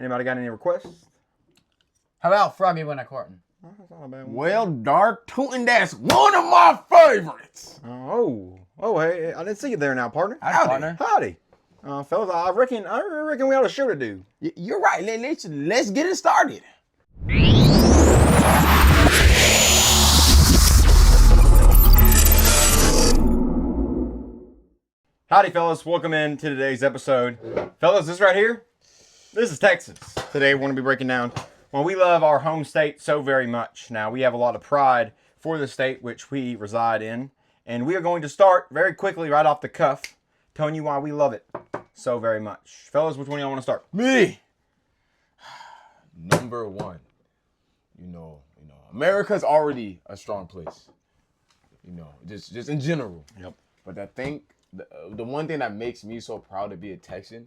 Anybody got any requests? How about Froggy when I courtin'? Oh, that's not a bad one. Well, Dark Tootin', that's one of my favorites. Oh, hey, I didn't see you there now, partner. Howdy, partner. Howdy. Fellas, I reckon we got a show to do. You're right. Let's get it started. Howdy, fellas. Welcome in to today's episode. Fellas, this right here, this is Texas. Today, we're going to be breaking down why we love our home state so very much. Now, we have a lot of pride for the state which we reside in, and we are going to start very quickly, right off the cuff, telling you why we love it so very much. Fellas, which one do y'all want to start? Me. Number one. You know, America's already a strong place. Just in general. Yep. But I think the one thing that makes me so proud to be a Texan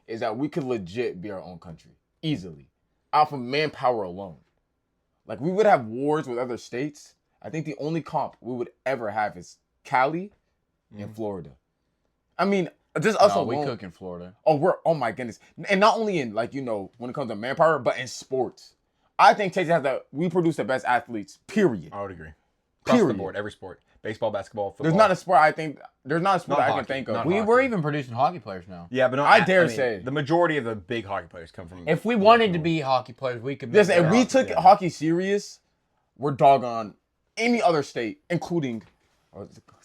is that we could legit be our own country easily, off of manpower alone. Like, we would have wars with other states. I think the only comp we would ever have is Cali and Florida. I mean, just us alone. We cook in Florida. Oh my goodness. And not only in, when it comes to manpower, but in sports. I think Texas we produce the best athletes, period. I would agree. Across the board, every sport. Baseball, basketball, football. There's not a sport I can think of. We're even producing hockey players now. Yeah, but I dare say the majority of the big hockey players come from. If we wanted to be hockey players, we could. Listen, if we took hockey serious, we're doggone any other state, including,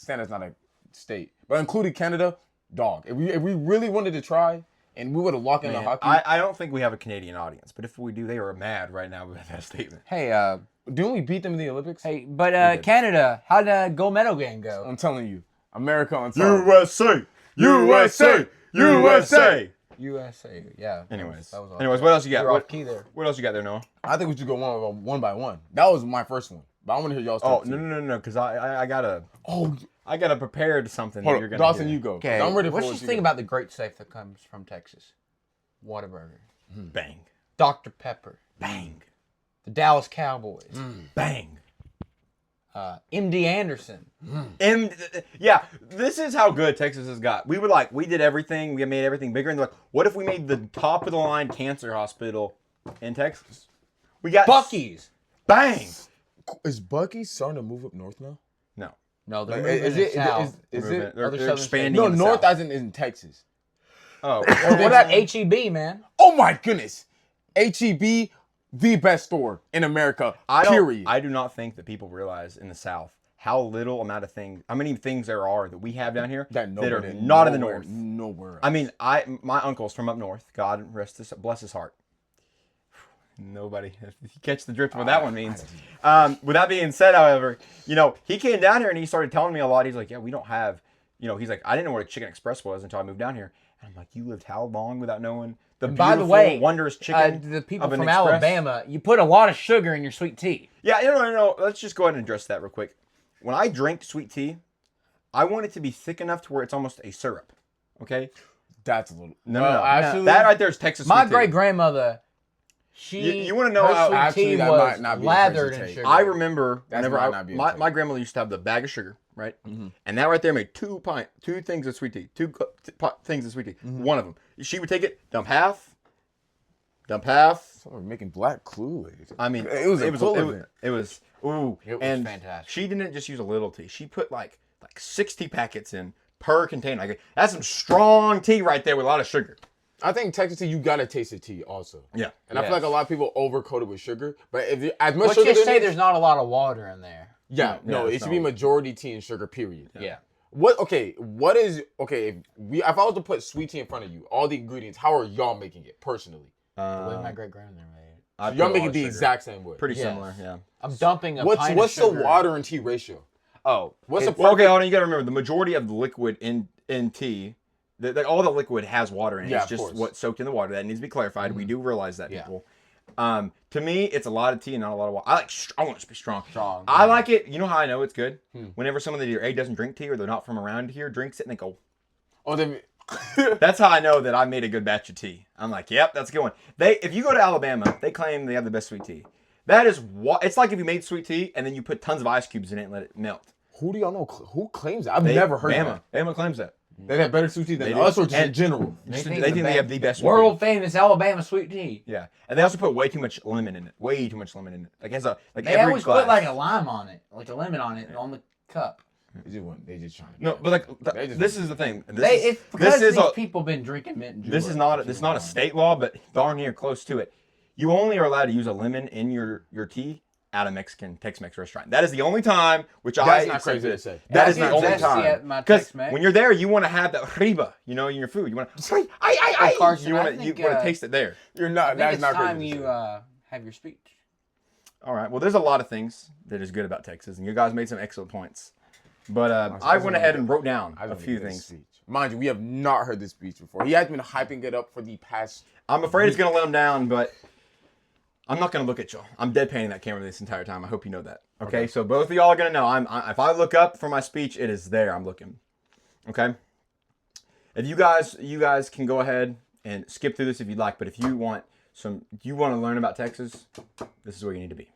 Canada's not a state, but including Canada, dog. If we really wanted to try, and we would have locked in the hockey. I don't think we have a Canadian audience, but if we do, they are mad right now with that statement. Hey, didn't we beat them in the Olympics? Hey, but Canada, how'd the gold medal game go? I'm telling you, America on top. USA, USA, USA. USA, yeah. Anyways, what else you got? You're off key there. What else you got there, Noah? I think we should go one by one. That was my first one, but I want to hear y'all's. Oh, no, because I gotta. I gotta prepare to something. Hold that you're on, gonna Dawson, hear. you go. Okay, I'm ready for let's just think about the great stuff that comes from Texas. Whataburger. Bang. Dr. Pepper. Bang. The Dallas Cowboys. Bang. MD Anderson. Yeah, this is how good Texas has got. We did everything. We made everything bigger. And they're like, what if we made the top of the line cancer hospital in Texas? We got Buc-ee's. Bang. Is Buc-ee's starting to move up north now? No, they're Like, moving it south. They're expanding. No, in the north south. as in Texas. Oh, What about HEB, man? Oh my goodness, HEB, the best store in America. Period. I do not think that people realize in the South how many things there are that we have down here that are not in the north. Nowhere. I mean, my uncle's from up north. God bless his heart. Nobody. If you catch the drift of what that one means. With that being said, however, he came down here and he started telling me a lot. He's like, yeah, we don't have, he's like, I didn't know what a Chicken Express was until I moved down here. And I'm like, you lived how long without knowing the beautiful, by the way, wondrous chicken the people of an from express? Alabama, you put a lot of sugar in your sweet tea. Yeah, no. Let's just go ahead and address that real quick. When I drink sweet tea, I want it to be thick enough to where it's almost a syrup. Okay? That's a little. No. Actually, that right there is Texas sweet tea. My great grandmother, you want to know her how sweet tea that was might not be lathered crazy in take. sugar. I remember That's whenever might not be a my grandmother used to have the bag of sugar, right? Mm-hmm. And that right there made two things of sweet tea. Two things of sweet tea. Mm-hmm. One of them. She would take it, dump half. We're making black Kool-Aid. I mean, it was fantastic. She didn't just use a little tea. She put like 60 packets in per container. Like, that's some strong tea right there with a lot of sugar. I think Texas tea, you gotta taste the tea also. Yeah. And I feel like a lot of people overcoat it with sugar. But if you, as much Let's sugar just say there is- there's not a lot of water in there. it should be majority tea and sugar, period. Yeah. If I was to put sweet tea in front of you, all the ingredients, how are y'all making it personally? The way my great grandmother made it. Y'all making it the exact same way. Pretty similar, yeah. I'm dumping a pint of What's sugar. the water and tea ratio? Oh. What's the okay, hold on. You got to remember, the majority of the liquid in tea, all the liquid has water in it. Yeah, it's just what's soaked in the water. That needs to be clarified. We do realize that, Yeah. people. To me, it's a lot of tea and not a lot of water. I want it to be strong. Strong. I like it. You know how I know it's good? Whenever someone that either doesn't drink tea or they're not from around here drinks it and they go, Oh, then that's how I know that I made a good batch of tea. I'm like, yep, that's a good one. If you go to Alabama, they claim they have the best sweet tea. That is what it's like if you made sweet tea and then you put tons of ice cubes in it and let it melt. who do y'all know? Who claims that? I've never heard of that. Bama claims that. They have better sweet tea than They do. us, or just in And- general. They think they have the best world famous Alabama sweet tea. Yeah, and they also put way too much lemon in it. Way too much lemon in it. Like it has a like They every always glass. put like a lime on it, like a lemon on it on the cup. They just trying to. No, but like They just- this is the thing. It's because this is these a, people been drinking mint julep. this is not a state law, but darn near close to it. You only are allowed to use a lemon in your tea at a Tex-Mex restaurant. That is the only time, which That's not crazy to say. That is the That's only at time. my Because Tex-Mex. when you're there, you want to have that riba, in your food. You want to, Carson, you I want to think, taste it there. You're I not. think That's it's not time crazy. you have your speech. All right. Well, there's a lot of things that is good about Texas, and you guys made some excellent points. But I went ahead and wrote down a few things. Speech. Mind you, we have not heard this speech before. He has been hyping it up for the past. I'm afraid it's going to let him down, but I'm not going to look at y'all. I'm deadpanning that camera this entire time. I hope you know that. Okay? So both of y'all are going to know. If I look up for my speech, it is there. I'm looking. Okay? If you guys can go ahead and skip through this if you'd like, but if you want to learn about Texas, this is where you need to be.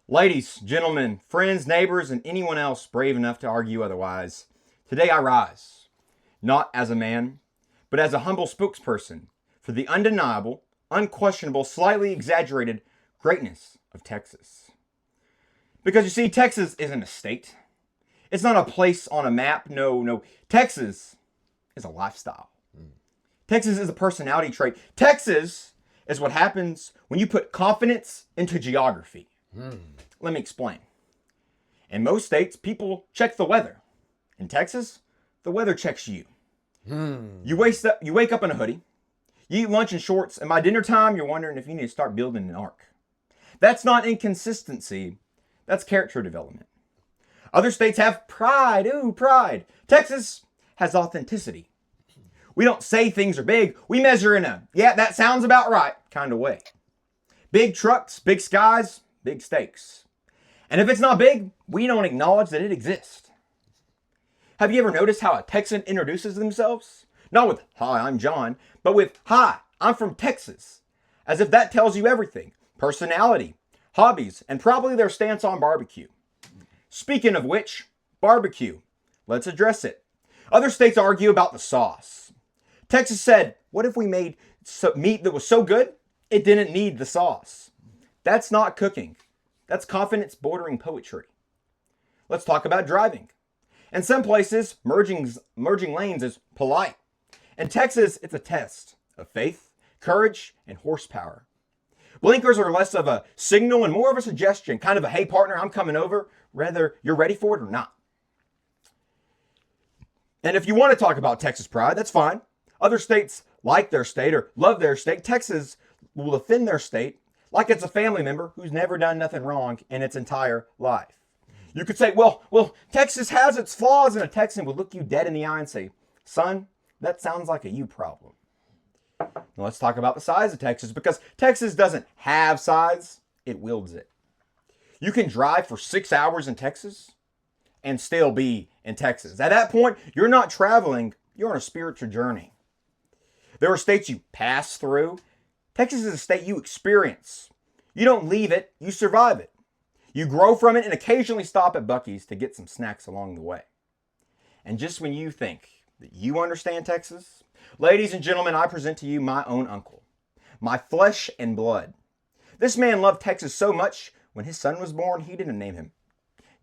Ladies, gentlemen, friends, neighbors, and anyone else brave enough to argue otherwise, today I rise, not as a man, but as a humble spokesperson for the undeniable, unquestionable, slightly exaggerated greatness of Texas. Because you see, Texas isn't a state. It's not a place on a map. No. Texas is a lifestyle. Texas is a personality trait. Texas is what happens when you put confidence into geography. Let me explain. In most states, people check the weather. In Texas, the weather checks you. You wake up in a hoodie. You eat lunch in shorts, and by dinner time, you're wondering if you need to start building an ark. That's not inconsistency. That's character development. Other states have pride. Ooh, pride. Texas has authenticity. We don't say things are big. We measure in a, yeah, that sounds about right kind of way. Big trucks, big skies, big stakes. And if it's not big, we don't acknowledge that it exists. Have you ever noticed how a Texan introduces themselves? Not with, hi, I'm John, but with, hi, I'm from Texas. As if that tells you everything. Personality, hobbies, and probably their stance on barbecue. Speaking of which, barbecue. Let's address it. Other states argue about the sauce. Texas said, what if we made meat that was so good, it didn't need the sauce? That's not cooking. That's confidence bordering poetry. Let's talk about driving. In some places, merging lanes is polite. In Texas, it's a test of faith, courage, and horsepower. Blinkers are less of a signal and more of a suggestion, kind of a, hey partner, I'm coming over, whether you're ready for it or not. And if you want to talk about Texas pride, that's fine. Other states like their state or love their state. Texas will defend their state like it's a family member who's never done nothing wrong in its entire life. You could say, well, Texas has its flaws, and a Texan would look you dead in the eye and say, son, that sounds like a you problem. Now let's talk about the size of Texas, because Texas doesn't have size, it wields it. You can drive for 6 hours in Texas and still be in Texas. At that point, you're not traveling, you're on a spiritual journey. There are states you pass through. Texas is a state you experience. You don't leave it, you survive it. You grow from it and occasionally stop at Buc-ee's to get some snacks along the way. And just when you think that you understand Texas, ladies and gentlemen, I present to you my own uncle, my flesh and blood. This man loved Texas so much, when his son was born, he didn't name him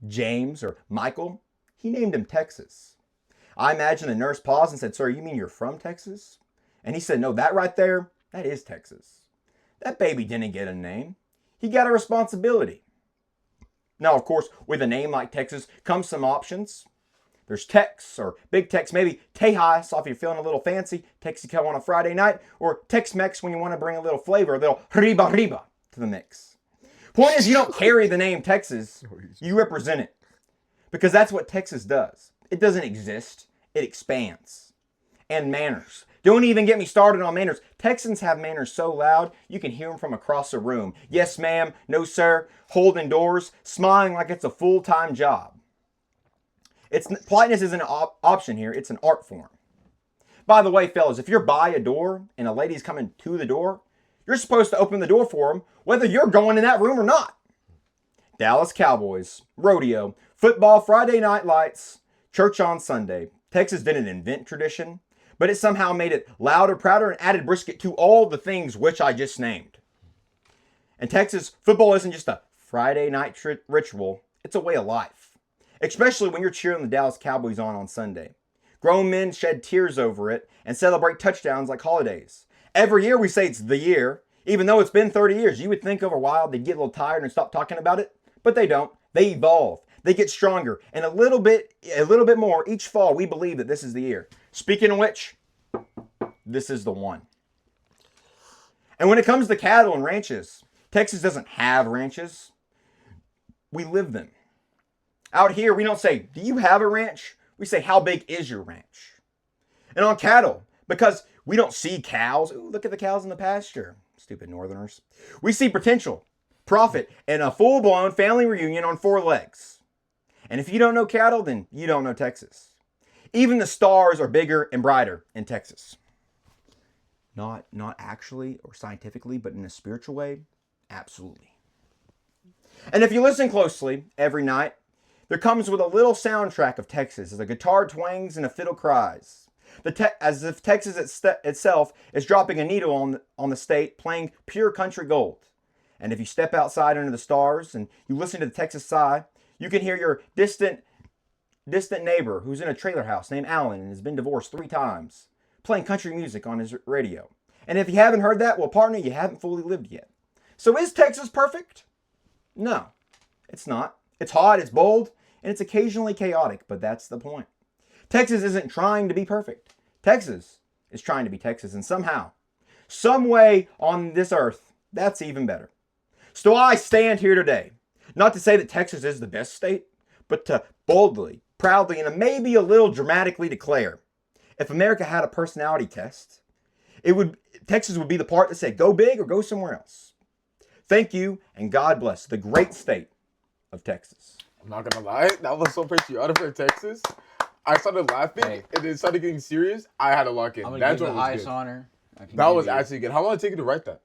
James or Michael. He named him Texas. I imagine the nurse paused and said, sir, you mean you're from Texas? And he said, no, that right there, that is Texas. That baby didn't get a name. He got a responsibility. Now, of course, with a name like Texas comes some options. There's Tex or Big Tex, maybe Tejas if you're feeling a little fancy, Texico on a Friday night, or Tex-Mex when you want to bring a little flavor, a little riba to the mix. Point is, you don't carry the name Texas, you represent it. Because that's what Texas does. It doesn't exist, it expands. And manners. Don't even get me started on manners. Texans have manners so loud, you can hear them from across the room. Yes, ma'am. No, sir. Holding doors. Smiling like it's a full-time job. Politeness isn't an option here. It's an art form. By the way, fellas, if you're by a door and a lady's coming to the door, you're supposed to open the door for them, whether you're going in that room or not. Dallas Cowboys, rodeo, football, Friday night lights, Church on Sunday. Texas didn't invent tradition, but it somehow made it louder, prouder, and added brisket to all the things which I just named. In Texas, football isn't just a Friday night ritual, it's a way of life. Especially when you're cheering the Dallas Cowboys on Sunday. Grown men shed tears over it and celebrate touchdowns like holidays. Every year we say it's the year, even though it's been 30 years. You would think over a while they'd get a little tired and stop talking about it, but they don't. They evolve. They get stronger. And a little bit more each fall, we believe that this is the year. Speaking of which, this is the one. And when it comes to cattle and ranches, Texas doesn't have ranches. We live them. Out here, we don't say, do you have a ranch? We say, how big is your ranch? And on cattle, because we don't see cows. Ooh, look at the cows in the pasture. Stupid northerners. We see potential, profit, and a full-blown family reunion on 4 legs. And if you don't know cattle, then you don't know Texas. Even the stars are bigger and brighter in Texas. Not actually or scientifically, but in a spiritual way, absolutely. And if you listen closely every night, there comes with a little soundtrack of Texas as a guitar twangs and a fiddle cries. As if Texas itself is dropping a needle on the state, playing pure country gold. And if you step outside under the stars and you listen to the Texas sigh, you can hear your distant neighbor who's in a trailer house named Alan and has been divorced 3 times, playing country music on his radio. And if you haven't heard that, well, partner, you haven't fully lived yet. So is Texas perfect? No, it's not. It's hot, it's bold, and it's occasionally chaotic, but that's the point. Texas isn't trying to be perfect. Texas is trying to be Texas, and somehow, some way on this earth, that's even better. So I stand here today, not to say that Texas is the best state, but to boldly, proudly, and maybe a little dramatically declare, if America had a personality test, Texas would be the part that said, go big or go somewhere else. Thank you, and God bless the great state of Texas. I'm not gonna lie, that was so patriotic for Texas. I started laughing and it started getting serious. I had to lock in. I'm gonna That give the joint was highest good. honor. That was actually good. How long did it take you to write that?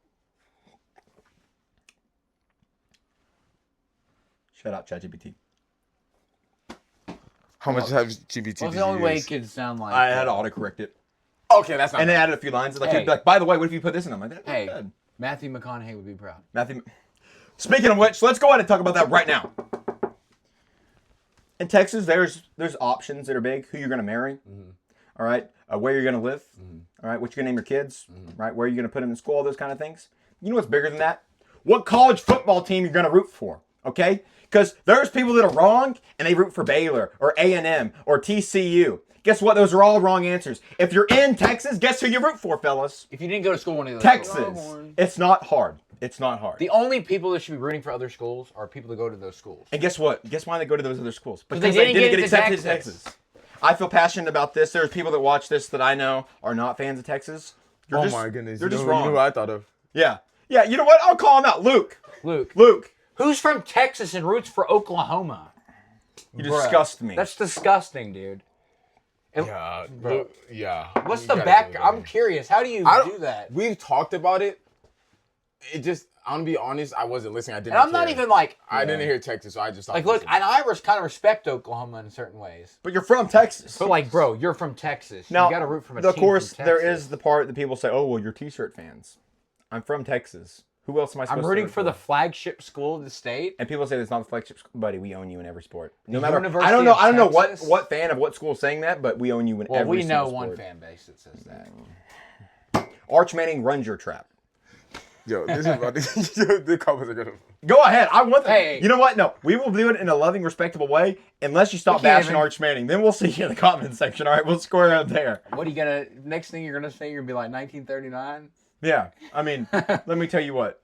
Shout out ChatGPT. How much have GPT? What's the only way it could sound like? I had to autocorrect it. Okay, that's not. And then bad. added a few lines. Like, by the way, what if you put this in? I'm like, that's Hey, good. Matthew McConaughey would be proud. Matthew. Speaking of which, let's go ahead and talk about that right now. In Texas, there's options that are big. Who you're going to marry, all right? Where you're going to live, all right? What you're going to name your kids, right? Where you're going to put them in school, all those kind of things. You know what's bigger than that? What college football team you're going to root for, okay? Because there's people that are wrong, and they root for Baylor or A&M or TCU. Guess what? Those are all wrong answers. If you're in Texas, guess who you root for, fellas? If you didn't go to school in one of those Texas. schools. It's not hard. It's not hard. The only people that should be rooting for other schools are people that go to those schools. And guess what? Guess why they go to those other schools? Because they didn't get accepted to Texas. I feel passionate about this. There's people that watch this that I know are not fans of Texas. Oh my goodness. They're just You wrong. know what I thought of? Yeah. Yeah, you know what? I'll call him out. Luke. Who's from Texas and roots for Oklahoma? You disgust me. That's disgusting, dude. Yeah. Look, yeah. What's You the gotta back? do it, I'm man. curious. How do you do that? We've talked about it. It just, I'm gonna be honest, I wasn't listening. I didn't And I'm not even like... I didn't hear Texas, so I just Like, look, and I kind of respect Oklahoma in certain ways. But you're from Texas. But like, bro, you're from Texas. Now, you got to root from a team of course, from there Texas. is the part that people say, oh, well, you're T-shirt fans. I'm from Texas. Who else am I supposed I'm to rooting root for the flagship school of the state. And people say that's not the flagship school. Buddy, we own you in every sport. No The matter. University I don't know of Texas? what fan of what school is saying that, but we own you in Well, every we single know one sport. fan base that says that. Arch Manning runs your trap. Yo, this is about to, the comments are gonna. Go ahead. I want that. Hey. You know what? No, we will do it in a loving, respectable way unless you stop We can't bashing even- Arch Manning. Then we'll see you in the comment section. All right, we'll square out there. What are you gonna? Next thing you're gonna say, you're gonna be like 1939. Yeah. I mean, let me tell you what.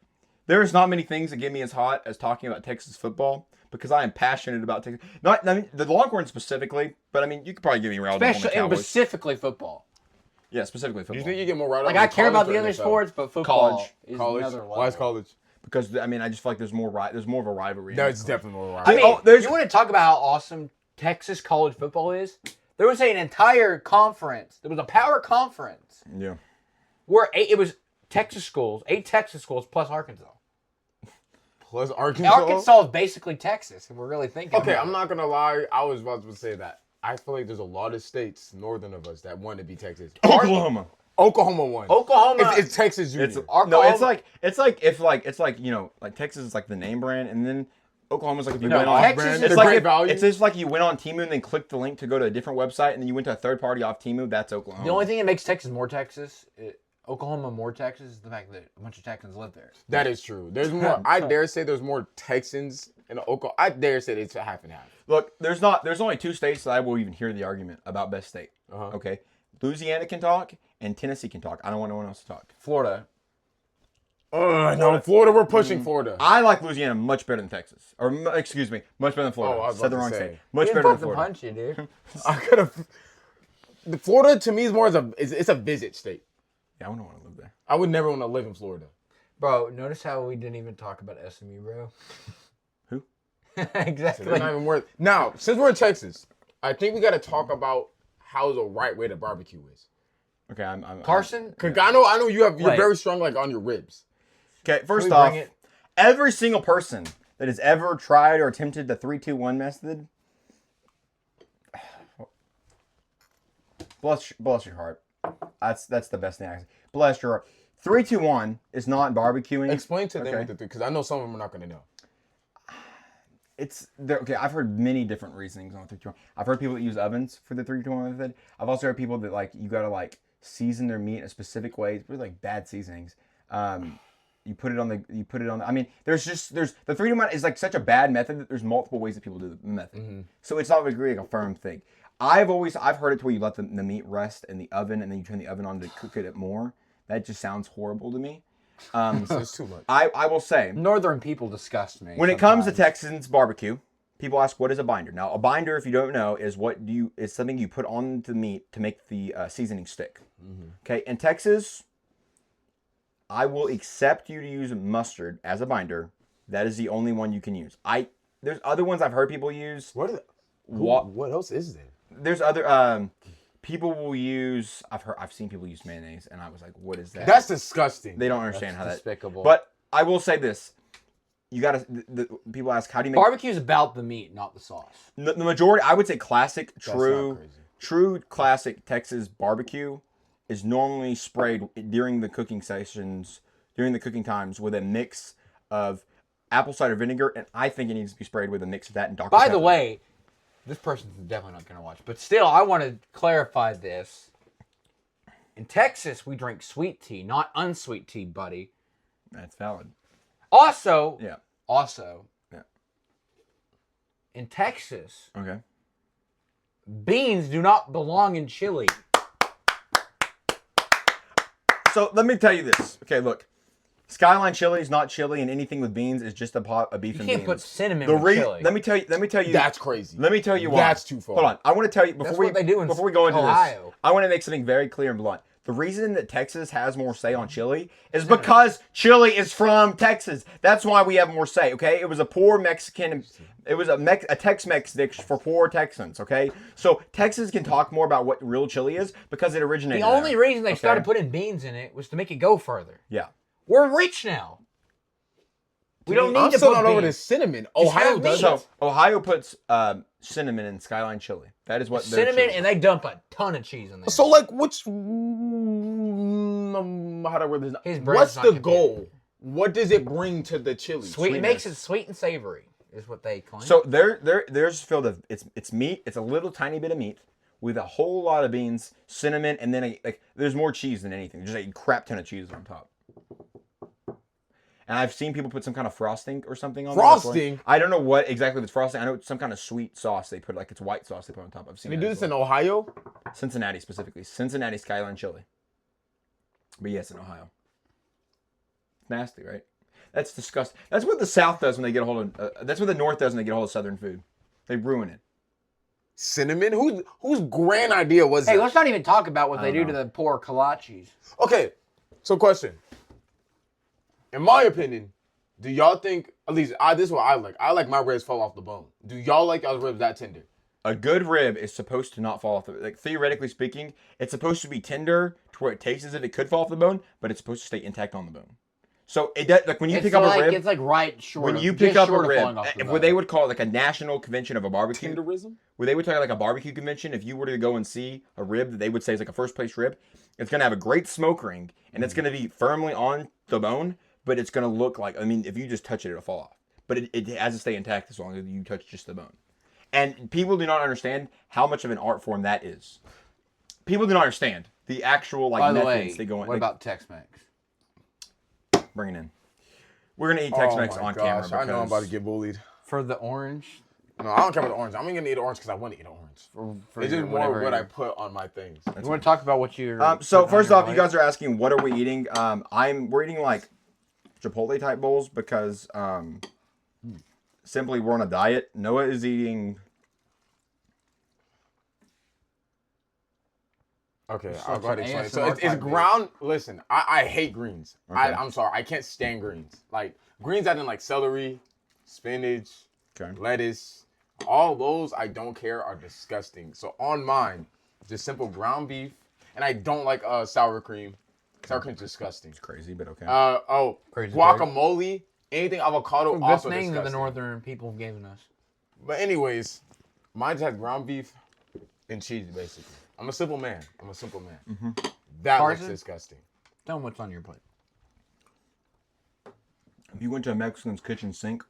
There's not many things that get me as hot as talking about Texas football because I am passionate about Texas. Not, I mean, the Longhorns specifically, but I mean, you could probably give me riled up on the Especially and Cowboys. specifically football. Yeah, specifically Do football. you think you get more right Like up I in care about college the or other NFL? sports, but football is College? another level. Why is college? Because I mean, I just feel like there's more of a rivalry. No, it's definitely more right. I mean, there's- you want to talk about how awesome Texas college football is? There was an entire conference. There was a power conference Yeah. where it was Texas schools, 8 Texas schools plus Arkansas. Plus Arkansas. Arkansas is basically Texas, if we're really thinking. Okay, about I'm it. not gonna lie. I was about to say that. I feel like there's a lot of states northern of us that want to be Texas. Oklahoma. Oklahoma won. Oklahoma. It's Texas Junior. No, it's like you know, like Texas is like the name brand, and then Oklahoma's like if you went on Texas it's is like great value. it's just like you went on Temu and then clicked the link to go to a different website, and then you went to a third party off Temu. That's Oklahoma. The only thing that makes Texas more Texas, Oklahoma more Texas, is the fact that a bunch of Texans live there. That is true. There's more. I dare say there's more Texans in Oklahoma. I dare say it's a half and half. Look, there's only 2 states that I will even hear the argument about best state. Okay, Louisiana can talk and Tennessee can talk. I don't want no one else to talk. Florida. No, Florida. We're pushing Florida. I like Louisiana much better than Texas, or excuse me, much better than Florida. Oh, I was Said the about wrong to say. state. Much better than Florida. Punch you, dude. I could have. Florida to me is more it's a visit state. Yeah, I wouldn't want to live there. I would never want to live in Florida. Bro, notice how we didn't even talk about SMU, bro. Who? Exactly. They're not even worth. Now, since we're in Texas, I think we got to talk about how the right way to barbecue is. Okay, I'm Carson? Cause I know you're Wait. very strong like on your ribs. Okay, first we off, bring it? every single person that has ever tried or attempted the 3-2-1 method, bless your heart. That's the best thing I can say. Bless your heart. 3-2-1 is not barbecuing. Explain to them Okay. what the because I know some of them are not going to know. It's there. Okay, I've heard many different reasonings on 3-2-1. I've heard people that use ovens for the 3-2-1 method. I've also heard people that like you gotta like season their meat in a specific way. It's really like bad seasonings. You put it on the. I mean, there's the 3-2-1 is like such a bad method that there's multiple ways that people do the method. Mm-hmm. So it's not really like a firm thing. I've heard it to where you let the meat rest in the oven and then you turn the oven on to cook it more. That just sounds horrible to me. It's too much. I will say Northern people disgust me. when it comes to sometimes. Texans barbecue, people ask what is a binder. Now a binder, if you don't know, is is something you put on the meat to make the seasoning stick. Mm-hmm. Okay, in Texas, I will accept you to use mustard as a binder. That is the only one you can use. There's other ones I've heard people use. What else is there? There's other people will use. I've seen people use mayonnaise, and I was like, what is that? That's disgusting. They don't understand That's how despicable. But I will say this: you gotta. People ask, how do you make Barbecue is about the meat, not the sauce. the majority? I would say classic, not crazy. true classic Texas barbecue is normally sprayed during the cooking sessions, during the cooking times, with a mix of apple cider vinegar, and I think it needs to be sprayed with a mix of that and Dr. By Pepper. the way, this person's definitely not going to watch, but still, I want to clarify this. In Texas, we drink sweet tea, not unsweet tea, buddy. That's valid. Also, Yeah. Yeah. In Texas, Okay. beans do not belong in chili. So let me tell you this. Okay, look. Skyline chili is not chili, and anything with beans is just a pot of beef You and can't beans. put cinnamon in chili. Let me tell you. That's crazy. Let me tell you why. That's too far. Hold on. I want to tell you That's what they do in before we go into Ohio. this. I want to make something very clear and blunt. The reason that Texas has more say on chili is because chili is from Texas. That's why we have more say. Okay, it was a poor Mexican. It was a Tex-Mex dish for poor Texans. Okay, so Texas can talk more about what real chili is because it originated. The only there. reason they Okay? started putting beans in it was to make it go further. Yeah. We're rich now. We don't need I'm to still put not over beans. this cinnamon. Just Ohio have does meat. it. So Ohio puts cinnamon in Skyline chili. That is what their Cinnamon, chili is. and they dump a ton of cheese in there. So like, which? How do I word this? His brain's What's not the computer. goal? What does it bring to the chili? Sweet, it makes it sweet and savory, is what they claim. So there's filled of it's meat. It's a little tiny bit of meat with a whole lot of beans, cinnamon, and then there's more cheese than anything. Just a crap ton of cheese on top. And I've seen people put some kind of frosting or something on there. Frosting? I don't know what exactly it's frosting. I know it's some kind of sweet sauce they put, like it's white sauce they put on top. I've seen They that do as this well. in Ohio. Cincinnati specifically. Cincinnati Skyline chili. But yes, in Ohio. It's nasty, right? That's disgusting. That's what the South does when they get a hold of. That's what the North does when they get a hold of Southern food. They ruin it. Cinnamon? Whose grand idea was hey, that? let's not even talk about what they do don't to know. the poor kolaches. Okay, so question. In my opinion, do y'all think, at least this is what I like. I like my ribs fall off the bone. Do y'all like y'all's ribs that tender? A good rib is supposed to not fall off the, like theoretically speaking, it's supposed to be tender to where it tastes as if it could fall off the bone, but it's supposed to stay intact on the bone. So it does, like when you It's pick up a rib, it's like right short. when of- you just pick up a short of rib, falling off the what bone. they would call like a national convention of a barbecue, Tenderism? where they would talk like a barbecue convention, if you were to go and see a rib that they would say is like a first place rib, it's going to have a great smoke ring and it's going to be firmly on the bone, but it's going to look like, I mean, if you just touch it, it'll fall off. But it has to stay intact as long as you touch just the bone. And people do not understand how much of an art form that is. People do not understand the actual like By the methods way, they go in. what about Tex-Mex? Bring it in. We're going to eat Tex-Mex on camera. I know I'm about to because- get bullied. For the orange? No, I don't care about the orange. I'm gonna eat orange because I want to eat orange. For It's your- just more whatever what you- I put on my things. You want to talk about what you're... So putting on first your off, you plate? guys are asking what are we eating? We're eating like Chipotle type bowls because simply we're on a diet. Noah is eating. Okay, It's I'll like go ahead and some explain. So ASMR it's type ground. Listen, I hate greens. Okay. I'm sorry, I can't stand greens. Like greens, as in like celery, spinach, Okay. lettuce. All those I don't care are disgusting. So on mine, just simple ground beef, and I don't like sour cream. Sour cream's disgusting. It's crazy, but okay. Crazy Guacamole, anything avocado, Good also thing that disgusting. the northern people have given us. But anyways, mine just has ground beef and cheese basically. I'm a simple man. That Carson? looks disgusting. Tell them what's on your plate. If you went to a Mexican's kitchen sink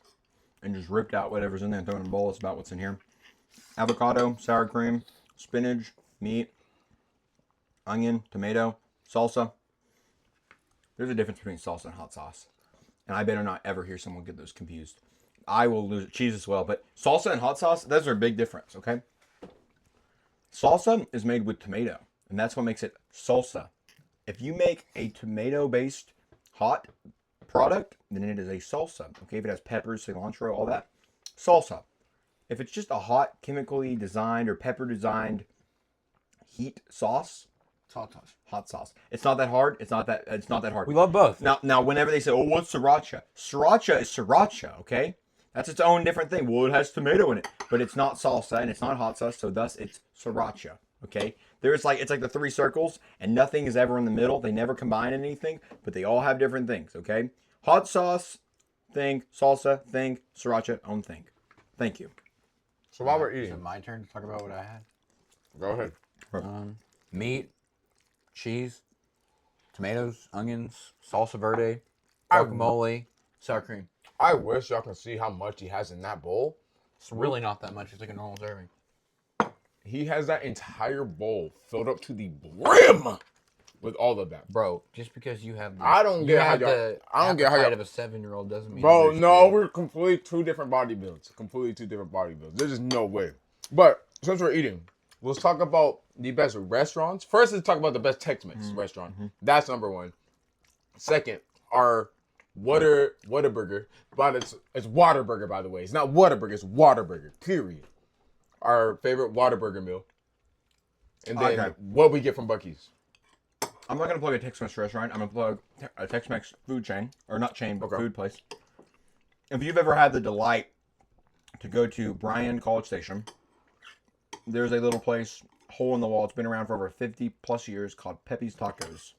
and just ripped out whatever's in there and thrown in a bowl, it's about what's in here. Avocado, sour cream, spinach, meat, onion, tomato, salsa. There's a difference between salsa and hot sauce. And I better not ever hear someone get those confused. I will lose cheese as well, but salsa and hot sauce, those are a big difference, okay? Salsa is made with tomato, and that's what makes it salsa. If you make a tomato-based hot product, then it is a salsa. Okay, if it has peppers, cilantro, all that, salsa. If it's just a hot, chemically designed or pepper designed heat sauce, hot sauce. It's not that hard. It's not that hard. We love both. Now, whenever they say, "Oh, what's sriracha?" Sriracha is sriracha. Okay, that's its own different thing. Well, it has tomato in it, but it's not salsa and it's not hot sauce, so thus it's sriracha. Okay, it's like the three circles, and nothing is ever in the middle. They never combine anything, but they all have different things. Okay, hot sauce thing, salsa thing, sriracha own thing. Thank you. So while we're Is it eating, my turn to talk about what I had? go ahead. Meat, cheese, tomatoes, onions, salsa verde, I- guacamole, sour cream. I wish y'all can see how much he has in that bowl. It's really not that much. It's like a normal serving. He has that entire bowl filled up to the brim with all of that. Bro, just because you have I don't you get how have y'all- the I don't get how appetite y'all- of a 7-year-old doesn't mean Bro, you're no, good. we're completely two different body builds. There's just no way. But since we're eating, let's talk about the best restaurants. First, let's talk about the best Tex-Mex restaurant. That's number one. Second, our Whataburger. But it's Whataburger, by the way. It's not Whataburger, it's Whataburger, period. Our favorite Whataburger meal. And then Okay. what we get from Buc-ee's. I'm not gonna plug a Tex-Mex restaurant. I'm gonna plug a Tex-Mex food chain, or not chain, but Okay. food place. If you've ever had the delight to go to Bryan College Station, there's a little place, hole in the wall. It's been around for over 50 plus years, called Pepe's Tacos.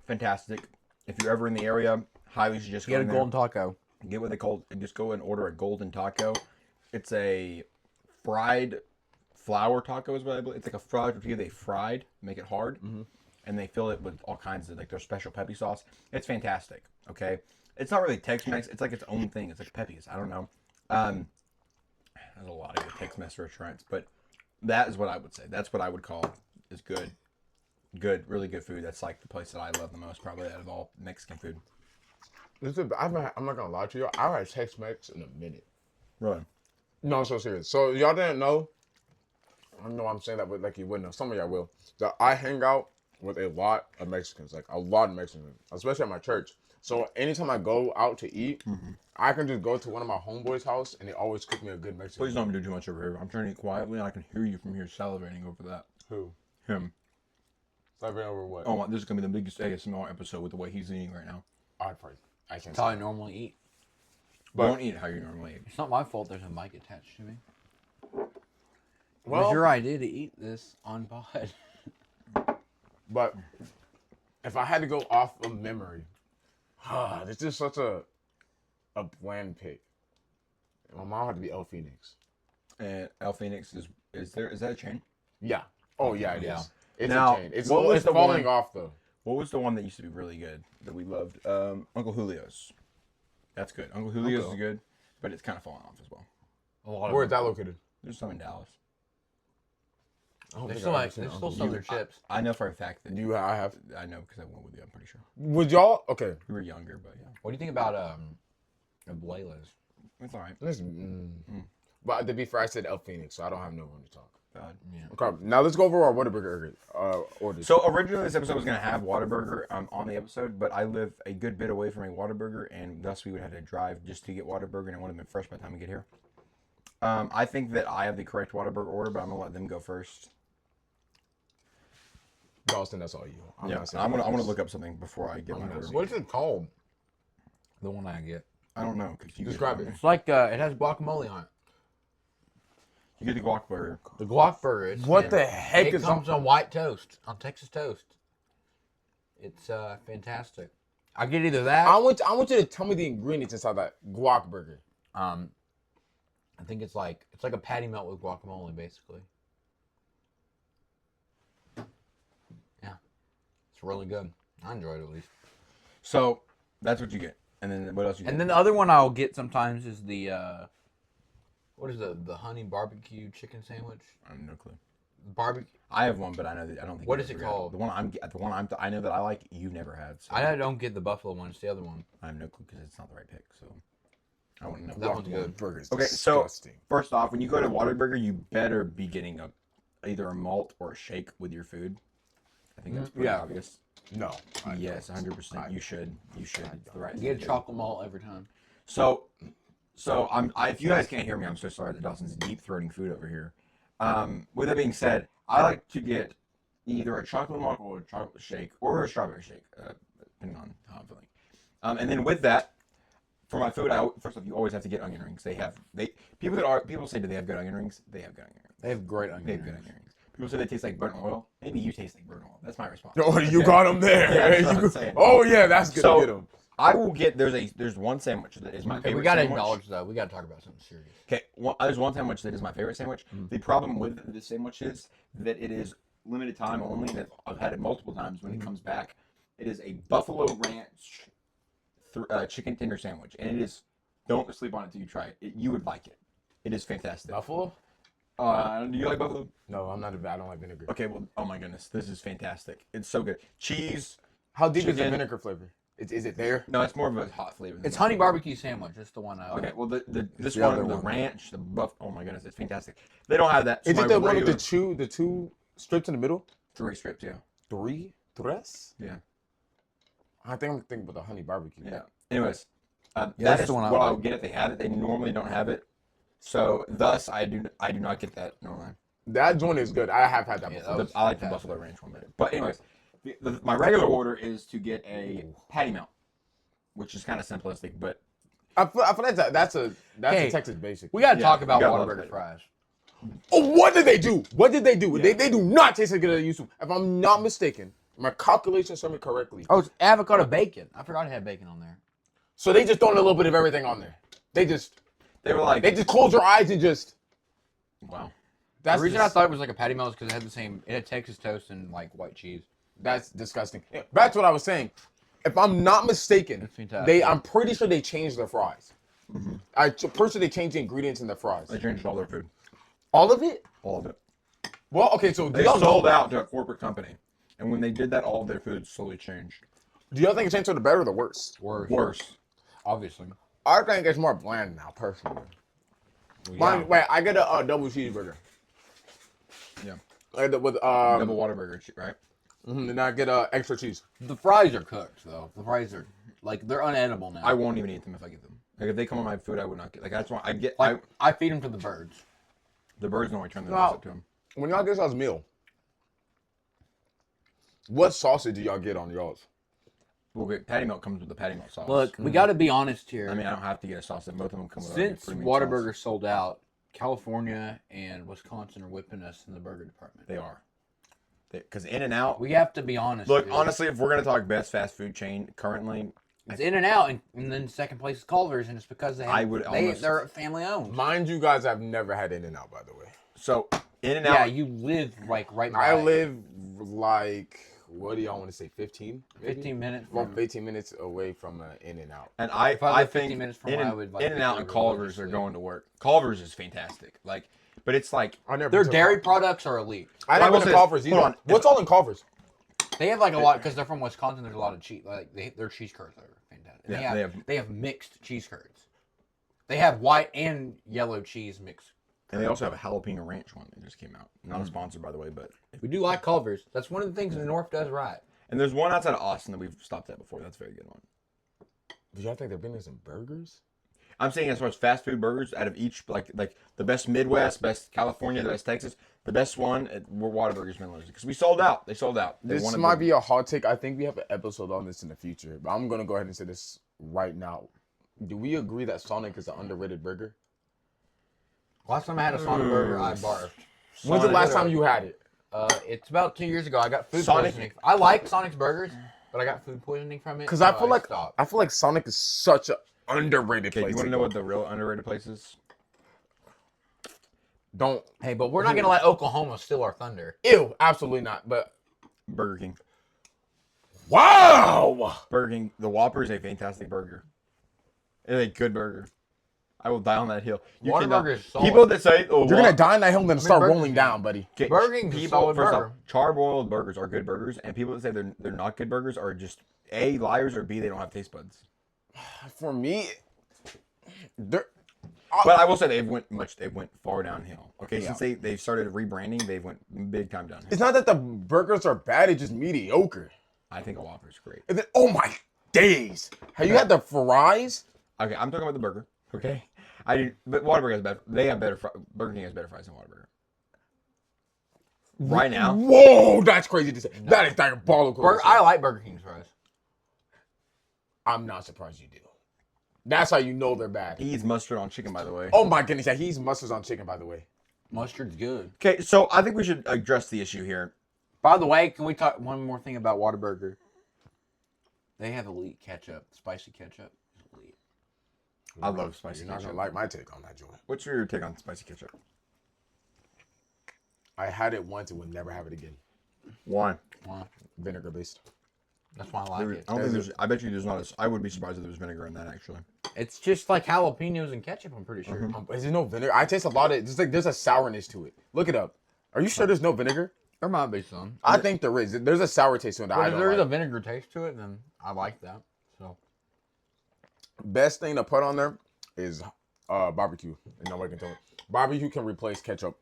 Fantastic. If you're ever in the area, highly suggest Get a going there. golden taco. Get what they call, just go and order a golden taco. It's a fried flour taco is what I believe. It's like a fried tortilla they fried, make it hard, and they fill it with all kinds of like their special Pepe sauce. It's fantastic. Okay, it's not really Tex-Mex. It's like its own thing. It's like Pepe's. I don't know. There's a lot of good Tex-Mex restaurants, but that is what I would say. That's what I would call is good, really good food. That's like the place that I love the most, probably out of all Mexican food. Listen, I'm not gonna lie to you. I've had Tex-Mex in a minute. Really? No, I'm so serious. So y'all didn't know. I know I'm saying that, but like you wouldn't know. Some of y'all will. That I hang out with a lot of Mexicans, like a lot of Mexicans, especially at my church. So anytime I go out to eat, I can just go to one of my homeboys' house and they always cook me a good Mexican. Please don't do too much over here. I'm trying to eat quietly, and I can hear you from here salivating over that. Who? Him. Celebrating over what? Oh, this is gonna be the biggest ASMR episode with the way he's eating right now. I can't. That's how I normally eat. But don't eat how you normally eat. It's not my fault there's a mic attached to me. It Well, was your idea to eat this on pod. but if I had to go off of memory, This is such a bland pick. My mom had to be El Phoenix. And El Phoenix is that a chain? Yeah. Oh yeah, it is. Yeah. It's Now, a chain. It's what was it's the falling one- off though. What was the one that used to be really good that we loved? Uncle Julio's. That's good. Uncle Julio's is good, but it's kind of falling off as well. A lot of Where is them. that located? There's some in Dallas. They still sell their chips. I know for a fact that I have. I know because I went with you. I'm pretty sure Would y'all? Okay. we were younger, but yeah, What do you think about Abuela's? it's all right. But to be fair, I said El Phoenix, so I don't have no room to talk. God. Yeah. Okay, now let's go over our Whataburger orders. So originally this episode was gonna have Whataburger on the episode, but I live a good bit away from a Whataburger, and thus we would have to drive just to get Whataburger, and it would have been fresh by the time we get here. I think that I have the correct Whataburger order, but I'm gonna let them go first. Dawson, that's all you. I'm gonna look up something before I get my order. What's it called? The one I get. I don't know. 'Cause you Describe get, it. It's like it has guacamole on it. You get the guac burger. The guac burger. What the heck It is comes on white toast, on Texas toast. It's fantastic. I get either that. I want you to tell me the ingredients inside that guac burger. I think it's like a patty melt with guacamole, basically. Yeah, it's really good. I enjoy it at least. So that's what you get, and then what else you get? And then the other one I'll get sometimes is the what is the honey barbecue chicken sandwich? I have no clue. Barbecue. I have one, but I know that I don't think. What you is it ever got called? The one I know that I like. You never had. So I don't get the buffalo one. It's the other one. I have no clue because it's not the right pick. So I wouldn't know. That one's good. Burger's Okay, so disgusting. first off, when you go to Whataburger, you better be getting either a malt or a shake with your food. I think that's pretty Yeah. obvious. No. Yes, 100%. You should. It's the right thing Get a to do. chocolate malt every time. So if you guys can't hear me, I'm so sorry that Dawson's deep throating food over here. With that being said, I like to get either a chocolate malt or a chocolate shake or a strawberry shake, depending on how I'm feeling. And then with that, for my food, first off, you always have to get onion rings. People say, do they have good onion rings? They have good onion rings. They have great onion They have good rings. onion rings. People say they taste like burnt oil. Maybe you taste like burnt oil. That's my response. Oh, you got him there. Yeah, that's what I'm saying. Oh yeah, that's good So, to get him. I will get there's one sandwich that is my Okay, favorite. we gotta sandwich. acknowledge though. We gotta talk about something serious. Okay, there's one sandwich that is my favorite sandwich. The problem with this sandwich is that it is limited time only. And I've had it multiple times when it comes back. It is a Buffalo Ranch chicken tender sandwich, and it is. Don't sleep on it till you try it. You would like it. It is fantastic. Buffalo? Do you like buffalo? No, I'm not. I don't like vinegar. Okay, well, oh my goodness, this is fantastic. It's so good. Cheese. How deep is the Chicken. vinegar flavor? Is it there? No, it's more of a hot flavor. than It's buffalo. honey barbecue sandwich. That's the one I like. Okay, well, this the one, other the one. ranch, the buff. Oh my goodness, it's fantastic. They don't have that. Is so it my the one with regular- the two strips in the middle? 3 strips? Yeah. Tres? Yeah. I think I'm thinking about the honey barbecue. Yeah. Anyways, Yeah, that that's is the one I what I'll like. get if they have it. They normally don't have it, so thus I do not get that normally. That joint is good. I have had that Yeah, before. that was I like the fantastic. Buffalo Ranch one better. But anyways, my regular order is to get a patty melt, which is kind of simplistic, but I feel like that's a Hey, Texas basic. We gotta Yeah, talk about you gotta love Whataburger that. fries. Oh, what did they do? What did they do? Yeah. They do not taste as good as they used to. If I'm not mistaken, my calculations serve me correctly. Oh, it's avocado bacon. I forgot it had bacon on there. So they just throwing a little bit of everything on there. They just they just close your eyes and just. wow. That's The reason just- I thought it was like a patty melt is because it had Texas toast and like white cheese. That's disgusting. Yeah, back to what I was saying. If I'm not mistaken, That's fantastic. I'm pretty sure they changed their fries. I'm pretty sure they changed the ingredients in the fries. They changed all their food, All of it? all of it. Well, okay. So do They y'all sold out to a corporate company, and when they did that, all of their food slowly changed. Do y'all think it changed for the better or the worse? Worse. Obviously. I think it's more bland now, personally. Yeah. Wait, I get a double cheeseburger. Yeah. With Double Whataburger, right? and I get extra cheese. The fries are cooked though. The fries are like they're unedible now. I won't even eat them if I get them. Like if they come on my food, I would not get. Like that's why I get. like I feed them to the birds. The birds don't return their No. visit to them. When y'all get y'all's meal, what sausage do y'all get on y'all's? Well, patty melt comes with the patty melt sauce. Look, we got to be honest here. I mean, I don't have to get a sauce. Both of them come with Since a Whataburger sold out, California and Wisconsin are whipping us in the burger department. They are. Because In-N-Out. We have to be honest. Look, dude. honestly, if we're gonna talk best fast food chain currently, It's In-N-Out, and then second place is Culver's, and it's because they're family owned. Mind you guys, I've never had In-N-Out, by the way. So In-N-Out. Yeah, you live like right by. I live like, what do y'all want to say, 15? 15 minutes. Well, 15 minutes away from In-N-Out. And I I lived 15 think minutes from where I would, like, In-N-Out and Culver's are going to work. Culver's is fantastic. Like, but it's like Their dairy products are elite. I never been to Culver's either. Hold on. What's all in Culver's? They have like a lot because they're from Wisconsin. There's a lot of cheese. Like their cheese curds are fantastic. And Yeah, they have mixed cheese curds. They have white and yellow cheese mixed. And they also have a jalapeno ranch one that just came out. Not a sponsor, by the way, but We do like Culver's. That's one of the things the North does right. and there's one outside of Austin that we've stopped at before. That's a very good one. Did y'all think they're bringing some burgers? I'm saying as far as fast food burgers, out of each like the best Midwest, best California, the best Texas, the best one were Whataburger's Midlands because we sold out. They sold out. This might be a hot take. I think we have an episode on this in the future, but I'm gonna go ahead and say this right now. Do we agree that Sonic is an underrated burger? Last time I had a Sonic burger, I barfed. When's the last time you had it? It's about 2 years ago. I got food Sonic- poisoning. I like Sonic's burgers, but I got food poisoning from it. Because so I feel stopped. I feel like Sonic is such an underrated Okay, place. you want to know what the real underrated place is? Don't. Hey, but we're not gonna let Oklahoma steal our thunder. Ew, absolutely not. But Burger King. wow, Burger King. The Whopper is a fantastic burger. It's a good burger. I will die on that hill. You cannot- Whataburger is solid. People that say, "Oh, you're gonna die in that hill and then start Burger rolling King. down, buddy. Okay, Burger King's a people, solid first burger. off, charbroiled burgers are good burgers, and people that say they're not good burgers are just A, liars, or B, they don't have taste buds. For me, they're. But I will say they went far downhill. Okay, since they started rebranding, they went big time downhill. It's not that the burgers are bad; it's just mediocre. I think a Whopper is great. And then, oh my days, have you had the fries? Okay, I'm talking about the burger. Okay, but Whataburger has better. They have better. Burger King has better fries than Whataburger. Right now, Whoa, that's crazy to say. No. That is diabolical. I like Burger King's fries. I'm not surprised you do. That's how you know they're bad. he eats mustard on chicken, by the way. Oh my goodness, yeah, he's mustards on chicken, by the way. Mustard's good. Okay, so I think we should address the issue here. By the way, can we talk one more thing about Whataburger? They have elite ketchup, spicy ketchup. Elite. I love spicy You're not ketchup. gonna like my take on that, joint. What's your take on spicy ketchup? I had it once and would never have it again. Why? Wow. Vinegar based. That's why I like it. I don't think there's. I bet you there's not. I would be surprised if there was vinegar in that actually. It's just like jalapenos and ketchup, I'm pretty sure. Is there no vinegar? I taste a lot of. Just like there's a sourness to it. Look it up. Are you sure there's no vinegar? There might be some. I think there is. There's a sour taste to it that But I if don't there's a like. vinegar taste to it, then I like that. So Best thing to put on there is barbecue. And nobody can tell it. Barbecue can replace ketchup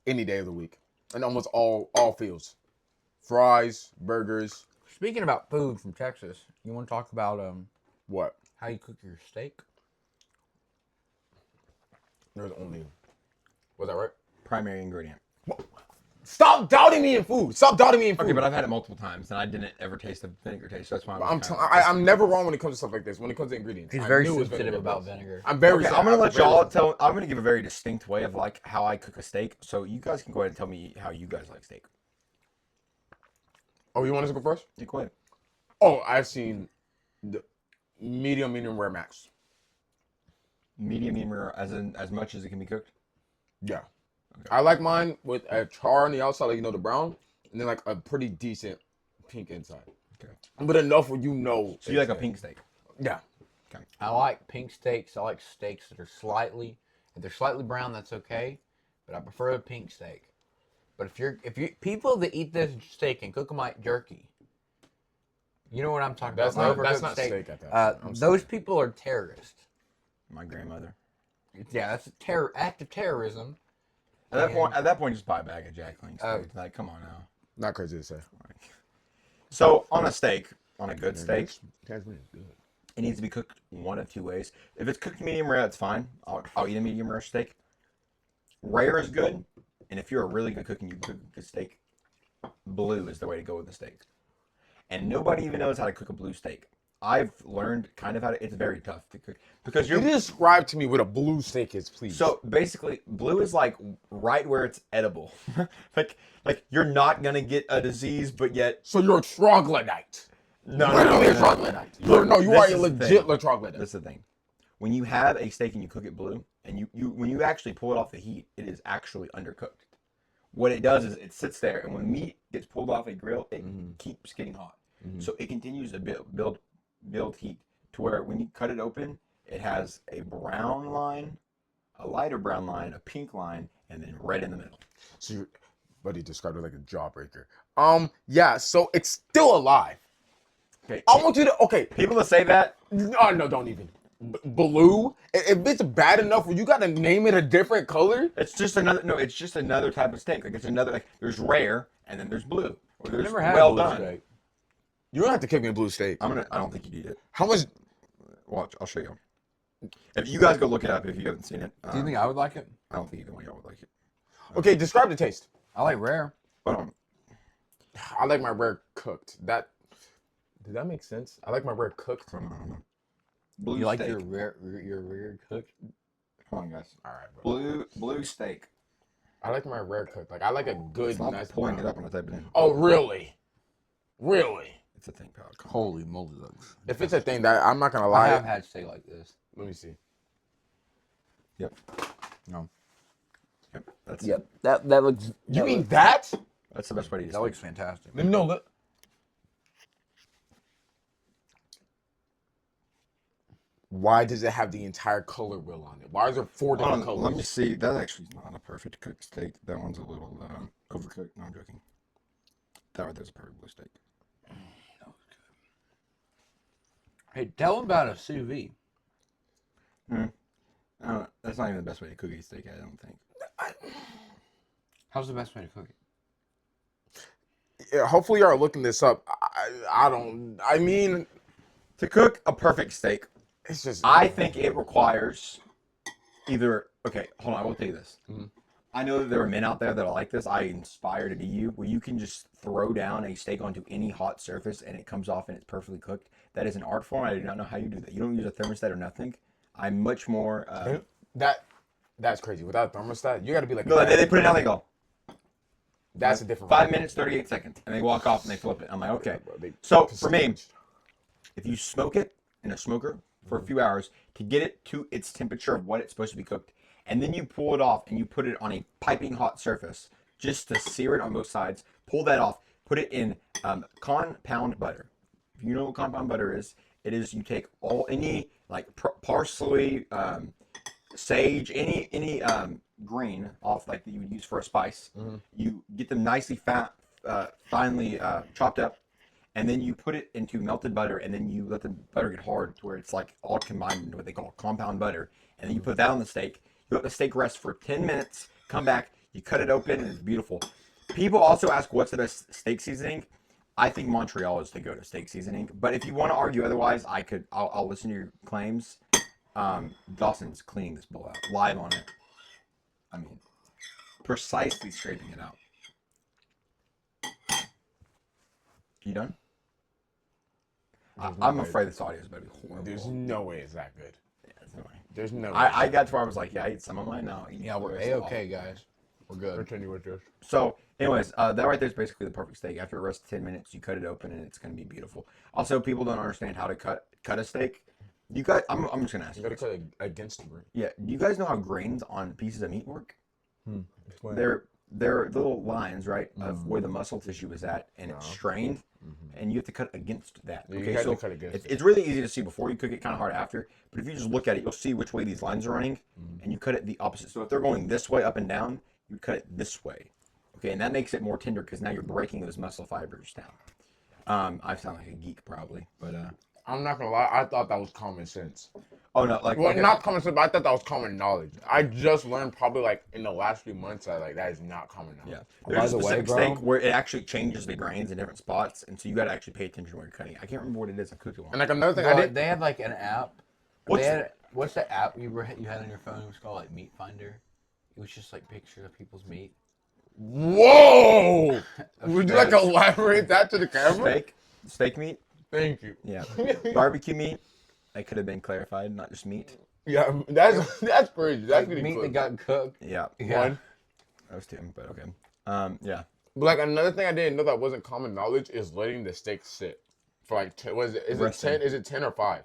any day of the week. And almost all fields. Fries, burgers. speaking about food from Texas, you want to talk about What? how you cook your steak? There's only. Was that right? Primary ingredient. Stop doubting me in food. Stop doubting me in food. Okay, but I've had it multiple times and I didn't ever taste the vinegar taste. So that's why I'm never wrong when it comes to stuff like this. When it comes to ingredients, He's I very knew it was sensitive vinegar about based. vinegar. I'm very. Okay, I'm gonna let y'all tell. I'm gonna give a very distinct way of like how I cook a steak. So you guys can go ahead and tell me how you guys like steak. Oh, you want us to go first? Yeah, go ahead. Oh, I've seen the medium rare max. Medium rare, as much as it can be cooked. Yeah. Okay. I like mine with a char on the outside, like the brown, and then like a pretty decent pink inside. Okay. But enough where you know. So you like a pink steak? Yeah. Okay. I like pink steaks. I like steaks that are if they're slightly brown, that's okay. But I prefer a pink steak. But if you people that eat this steak and cook them like jerky, you know what I'm talking That's about. not Overcooked steak at that. Those people are terrorists. My grandmother. Yeah, that's a act of terrorism. At that point, just buy a bag of Jack Links. Like, come on now. Not crazy to say. So on a steak, on a good steak, Tasmanian is good. it needs to be cooked one of two ways. If it's cooked medium rare, that's fine. I'll eat a medium rare steak. Rare is good, and if you're a really good cook and you cook a good steak, blue is the way to go with the steak. And nobody even knows how to cook a blue steak. I've learned kind of how to. It's very tough to cook because You describe to me what a blue steak is, please. So basically, blue is like right where it's edible. like you're not gonna get a disease, but yet. So you're a troglodyte. literally a troglodyte. No, you are a legit troglodyte. That's the thing. When you have a steak and you cook it blue, and you when you actually pull it off the heat, it is actually undercooked. What it does is it sits there, and when meat gets pulled off a grill, it keeps getting hot. So it continues to build heat to where when you cut it open, it has a brown line, a lighter brown line, a pink line, and then red in the middle. So your buddy described it like a jawbreaker. Yeah, so it's still alive. Okay. I want you to, okay. People that say that, No, don't even. Blue? If it's bad enough, you gotta name it a different color? it's just another type of steak. Like it's another, like there's rare, and then there's blue. Or there's Never had well blue done. steak. You don't have to cook me a blue steak. I don't think you need it. How much? Watch, I'll show you. If you guys go look it up, if you haven't seen it. Do you think I would like it? I don't think either one of y'all would like it. Okay, describe the taste. I like rare. But I like my rare cooked. Did that make sense? I like my rare cooked. blue You like steak. your rare cooked? Come on, guys. All right, bro. Blue steak. I like my rare cooked. Like I like a good, Stop nice. pulling it up when I type it in. Oh, really? Really? It's a thing, pal. Come on. Holy moly, those. If it's a thing that I'm not gonna I lie. have had steak like this. Let me see. Yep. No. Yep. That's Yep. That looks. You mean that? That's the best way to eat. That looks fantastic. No. Look. Why does it have the entire color wheel on it? Why is there 4 different colors? Let me see. That actually is not a perfect cooked steak. That one's a little overcooked. No, I'm joking. That right there's a perfect blue steak. Hey, tell them about a sous vide. That's not even the best way to cook a steak, I don't think. How's the best way to cook it? Yeah, hopefully you are looking this up. I mean, To cook a perfect steak, it's just. I think it requires either. Okay, hold on. I will tell you this. I know that there are men out there that are like this. I inspire to be you, where you can just throw down a steak onto any hot surface and it comes off and it's perfectly cooked. That is an art form. I do not know how you do that. You don't use a thermostat or nothing. I'm much more. That's crazy. Without a thermostat, you got to be like. No, they put it down. They go. That's a different. 5 minutes, 38 seconds, and they walk off and they flip it. I'm like, okay. So for me, if you smoke it in a smoker for a few hours to get it to its temperature of what it's supposed to be cooked, and then you pull it off and you put it on a piping hot surface just to sear it on both sides, pull that off, put it in compound butter. If you know what compound butter is, it is you take any like parsley, sage, any green off like that you would use for a spice. You get them nicely finely chopped up, and then you put it into melted butter, and then you let the butter get hard to where it's like all combined into what they call compound butter, and then you put that on the steak. You let the steak rest for 10 minutes, come back, you cut it open, and it's beautiful. People also ask what's the best steak seasoning. I think Montreal is the go-to steak seasoning, but if you want to argue otherwise, I'll listen to your claims. Dawson's cleaning this bowl out live on it. I mean, precisely scraping it out. You done? I'm afraid this audio is going to be horrible. There's no way it's that good. Yeah, there's no way. There's no way. I got to where I was like, yeah, I ate some of mine now. Yeah, we're A-okay, guys. We're good. Continue with this. So, anyways, that right there is basically the perfect steak. After it rests 10 minutes, you cut it open and it's going to be beautiful. Also, people don't understand how to cut a steak. You guys, I'm just going to ask You you. gotta cut it against the grain. Yeah, do you guys know how grains on pieces of meat work? Explain. They're little lines, right, of where the muscle tissue is at, and it's strained, and you have to cut against that. You Okay, have so to cut against it's really easy to see before you cook it, kind of hard after. But if you just look at it, you'll see which way these lines are running, and you cut it the opposite. So if they're going this way up and down, you cut it this way. Okay, and that makes it more tender because now you're breaking those muscle fibers down. I sound like a geek probably, but I'm not gonna lie. I thought that was common sense. oh no, like Well, okay. not common sense, but I thought that was common knowledge. I just learned probably like in the last few months that like that is not common knowledge. Yeah, there's a specific steak where it actually changes the grains in different spots, and so you got to actually pay attention when you're cutting. I can't remember what it is. I cooked it And long. like another thing Well, I did. they had like an app. What's What's the app you had on your phone? It was called like Meat Finder. It was just like pictures of people's meat. Whoa! Would you like elaborate that to the camera? Steak meat. Thank you. Yeah, barbecue meat. That could have been clarified, not just meat. Yeah, that's crazy. That's Like getting meat cooked. that got cooked. Yeah, Yeah. One. that was two, but okay. Yeah. But like another thing I didn't know that wasn't common knowledge is letting the steak sit. for like 10. What is it? Is it Resting. 10? Is it 10 or 5?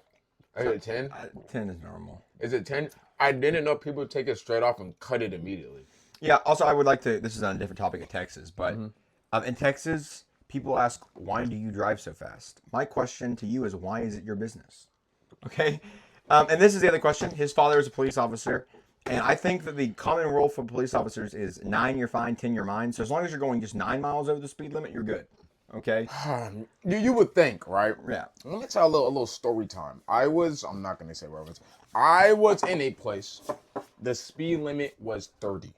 Is it 10? 10 is normal. Is it 10? I didn't know people would take it straight off and cut it immediately. Yeah. Also, I would like to. This is on a different topic of Texas, but in Texas, people ask, "Why do you drive so fast?" My question to you is, "Why is it your business?" Okay. And this is the other question. His father is a police officer, and I think that the common rule for police officers is 9 you're fine, 10 you're mine. So as long as you're going just 9 miles over the speed limit, you're good. Okay. You would think, right? Yeah. Let me tell a little story time. I'm not going to say where I was in a place, the speed limit was 30.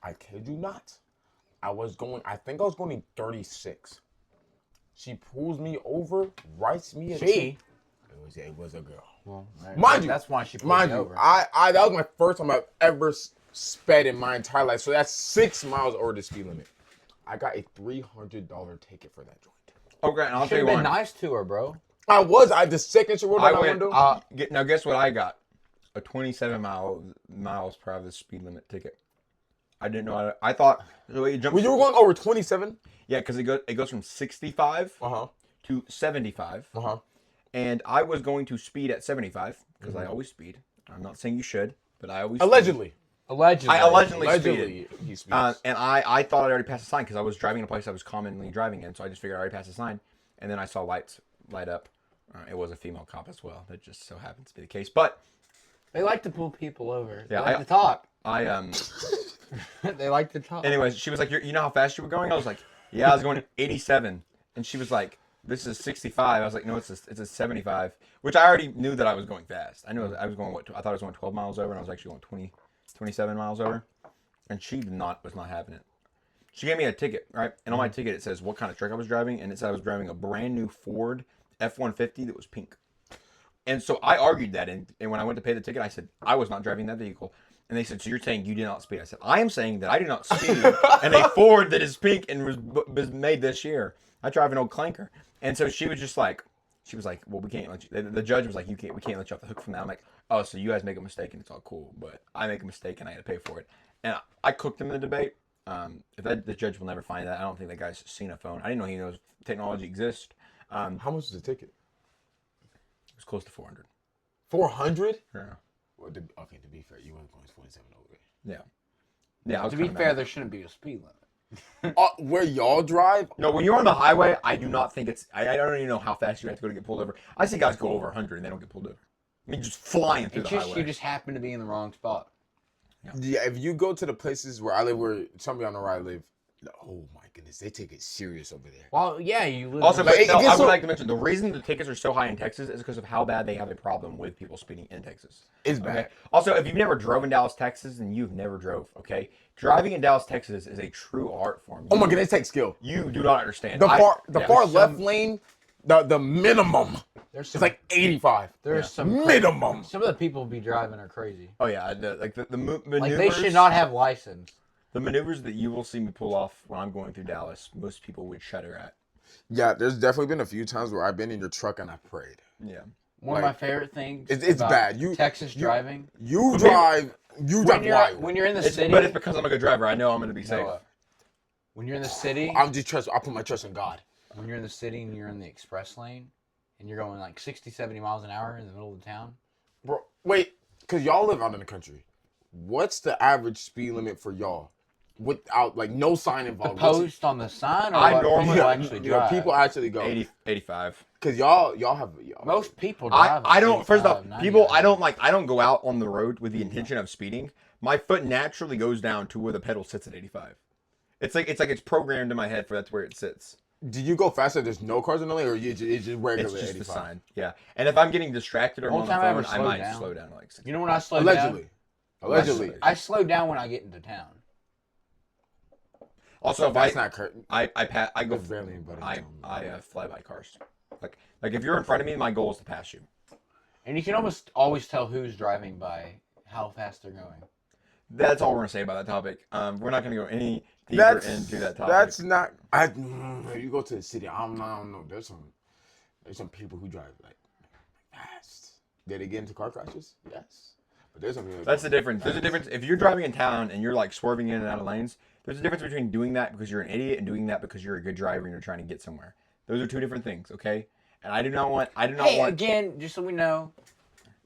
I kid you not. I think I was going 36. She pulls me over, writes me a ticket. It was a girl. Well, Mind you, that's why she pulled Mind me you, over. that was my first time I've ever sped in my entire life. So that's 6 miles over the speed limit. I got a $300 ticket for that joint. Okay, and I'll tell Should you have one. been nice to her, bro. The second she rolled I down my went. window. Now guess what I got? A 27 miles per hour the speed limit ticket. I didn't know. I thought the way you jump. When you were going over 27? Yeah, because it goes from 65 to 75. And I was going to speed at 75 because I always speed. I'm not saying you should, but I always Allegedly. Speed. I allegedly speeded. He speeds. And I thought I'd already passed the sign because I was driving in a place I was commonly driving in, so I just figured I already passed the sign. And then I saw lights light up. It was a female cop as well. That just so happens to be the case. But They like to pull people over. Yeah, They like to talk. I They like to talk. Anyways, she was like, "You know how fast you were going?" I was like, "Yeah, I was going 87." And she was like, "This is 65." I was like, "No, it's a 75," which I already knew that I was going fast. I knew I was going I thought I was going 12 miles over, and I was actually going 27 miles over. And she was not having it. She gave me a ticket, right? And on my ticket it says what kind of truck I was driving, and it said I was driving a brand new Ford F-150 that was pink. And so I argued that, and when I went to pay the ticket, I said I was not driving that vehicle. And they said, "So you're saying you did not speed?" I said, "I am saying that I did not speed in a Ford that is pink and was made this year. I drive an old clanker." And so she was like, "Well, we can't let you." The judge was like, we can't let you off the hook from that." I'm like, "Oh, so you guys make a mistake and it's all cool, but I make a mistake and I got to pay for it." And I cooked him in the debate. The judge will never find that. I don't think that guy's seen a phone. I didn't know he knows technology exists. How much was the ticket? It was close to 400. 400? Yeah. Well, to be fair, you weren't going 27 over. Yeah. Yeah. I was To be kinda fair, mad. there shouldn't be a speed limit. Where y'all drive? No, when you're on the highway, I do not think it's. I don't even know how fast you have to go to get pulled over. I see guys go over 100 and they don't get pulled over. I mean, just flying through It's the just highway. you just happen to be in the wrong spot. Yeah, if you go to the places where I live, where some of y'all know where I live, oh my goodness, they take it serious over there. Well, yeah, you live. Also, Like, but no, it gets I would so- like to mention the reason the tickets are so high in Texas is because of how bad they have a problem with people speeding in Texas. It's bad. Also, if you've never drove in Dallas, Texas, then you've never drove. Okay, driving in Dallas, Texas is a true art form. Oh my goodness, it takes skill. You do not understand. The far there's left some- lane, the minimum There's is some, like 85. there's some Minimum. Some of the people be driving are crazy. Oh yeah, the maneuvers. Like they should not have license. The maneuvers that you will see me pull off when I'm going through Dallas, most people would shudder at. Yeah, there's definitely been a few times where I've been in your truck and I prayed. Yeah. One of my favorite things. It's about bad. Texas driving. You drive wild. When you're in the city. But it's because I'm a good driver. I know I'm going to be safe. When you're in the city. I put my trust in God. When you're in the city and you're in the express lane, and you're going like 60, 70 miles an hour in the middle of the town. Bro, wait, because y'all live out in the country. What's the average speed limit for y'all? Without, like, no sign The involved. post on the sign, or I what normally- people actually drive? People actually go. 80, 85. Because y'all have... Most people drive. I don't. First off, 85, people. 90. I don't go out on the road with the intention of speeding. My foot naturally goes down to where the pedal sits at 85. It's like it's programmed in my head for that's where it sits. Do you go faster if there's no cars in the lane, or it's just regular It's just 85? the sign. Yeah. And if I'm getting distracted or I'm Only on the time I ever phone, I slowed might down. slow down to like 60. You know when I slow Allegedly. down? Allegedly. I slow down when I get into town. Also, if That's not curtain. I go. There's barely anybody in I town. fly by cars. Like if you're in front of me, my goal is to pass you. And you can almost always tell who's driving by how fast they're going. That's all we're gonna say about that topic. We're not gonna go any deeper into that topic. That's not. You go to the city. I don't know. There's some people who drive like fast. Did they get into car crashes? Yes. But there's some. That's the difference. There's a difference. If you're driving in town and you're like swerving in and out of lanes, there's a difference between doing that because you're an idiot and doing that because you're a good driver and you're trying to get somewhere. Those are two different things, okay? and I do not want. Hey, again, just so we know,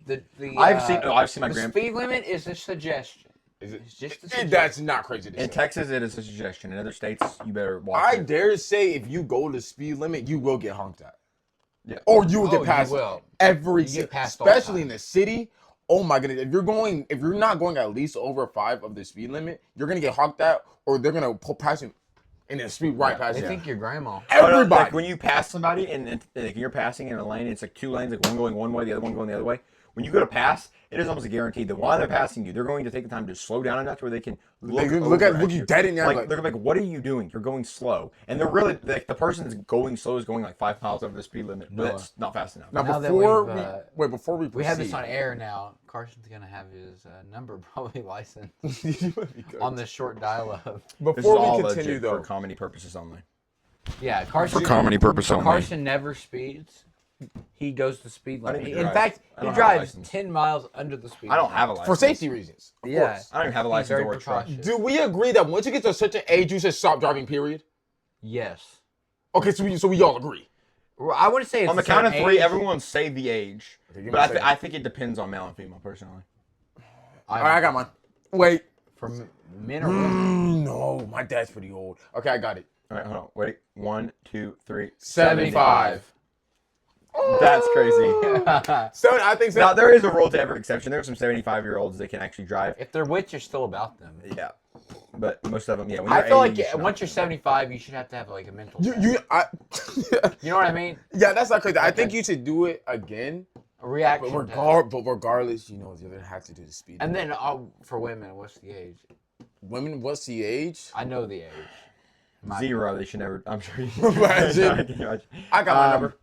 I've seen my the speed limit is a suggestion. It's just a suggestion. That's not crazy to say. In Texas, it is a suggestion. In other states, you better watch I it. dare say if you go the speed limit, you will get honked at. Yeah. Or you will get You passed will. every You get passed all the especially in time. the city. Oh my goodness. If you're not going at least over 5 of the speed limit, you're gonna get honked at, or they're gonna pull past you and then speed right past They you. think you're grandma. Everybody. Like when you pass somebody and like you're passing in a lane, it's like 2 lanes, like one going one way, the other one going the other way. When you go to pass, it is almost a guarantee that while they're passing you, they're going to take the time to slow down enough where they can look you dead in the eye. Like they're like, what are you doing? You're going slow, and they're really like the person that's going slow is going like 5 miles over the speed limit, but it's not fast enough. Now Now that before we We have this proceed- on air now. Carson's gonna have his number probably licensed You might be good. on this short dial-up. This is Before all we continue legit though, for comedy purposes only. Yeah, Carson. For comedy purpose only. Carson never speeds. He goes the speed I don't limit. even In drive. fact, I he don't have a drives license. 10 miles under the speed I don't limit. have a license for safety reasons. Of Yeah. course. I don't even have a He's license very or a truck. precautious. Do we agree that once you get to such an age, you should stop driving? Period. Yes. Okay, so we all agree. Well, I wouldn't say it's On the a count of certain 3, age. everyone say the age, Okay, give me but a second. I think it depends on male and female personally. All right, I got mine. Wait. For men or women. No, my dad's pretty old. Okay, I got it. All right, hold on. Wait. 1, 2, 3. 75. That's crazy. So I think so. Now there is a rule to every exception. There are some 75-year-olds that can actually drive. If they're with, you're still about them. Yeah, but most of them, yeah. When I you're feel 80, like you should once not. you're 75, you should have to have like a mental test. you You know what I mean? yeah, that's not crazy. I think you should do it again. A reaction But, test. regardless, you're gonna have to do the speed. And then for women, what's the age? Women, what's the age? I know the age. 0. They should never. I'm sure you. Imagine. I got my Um, number.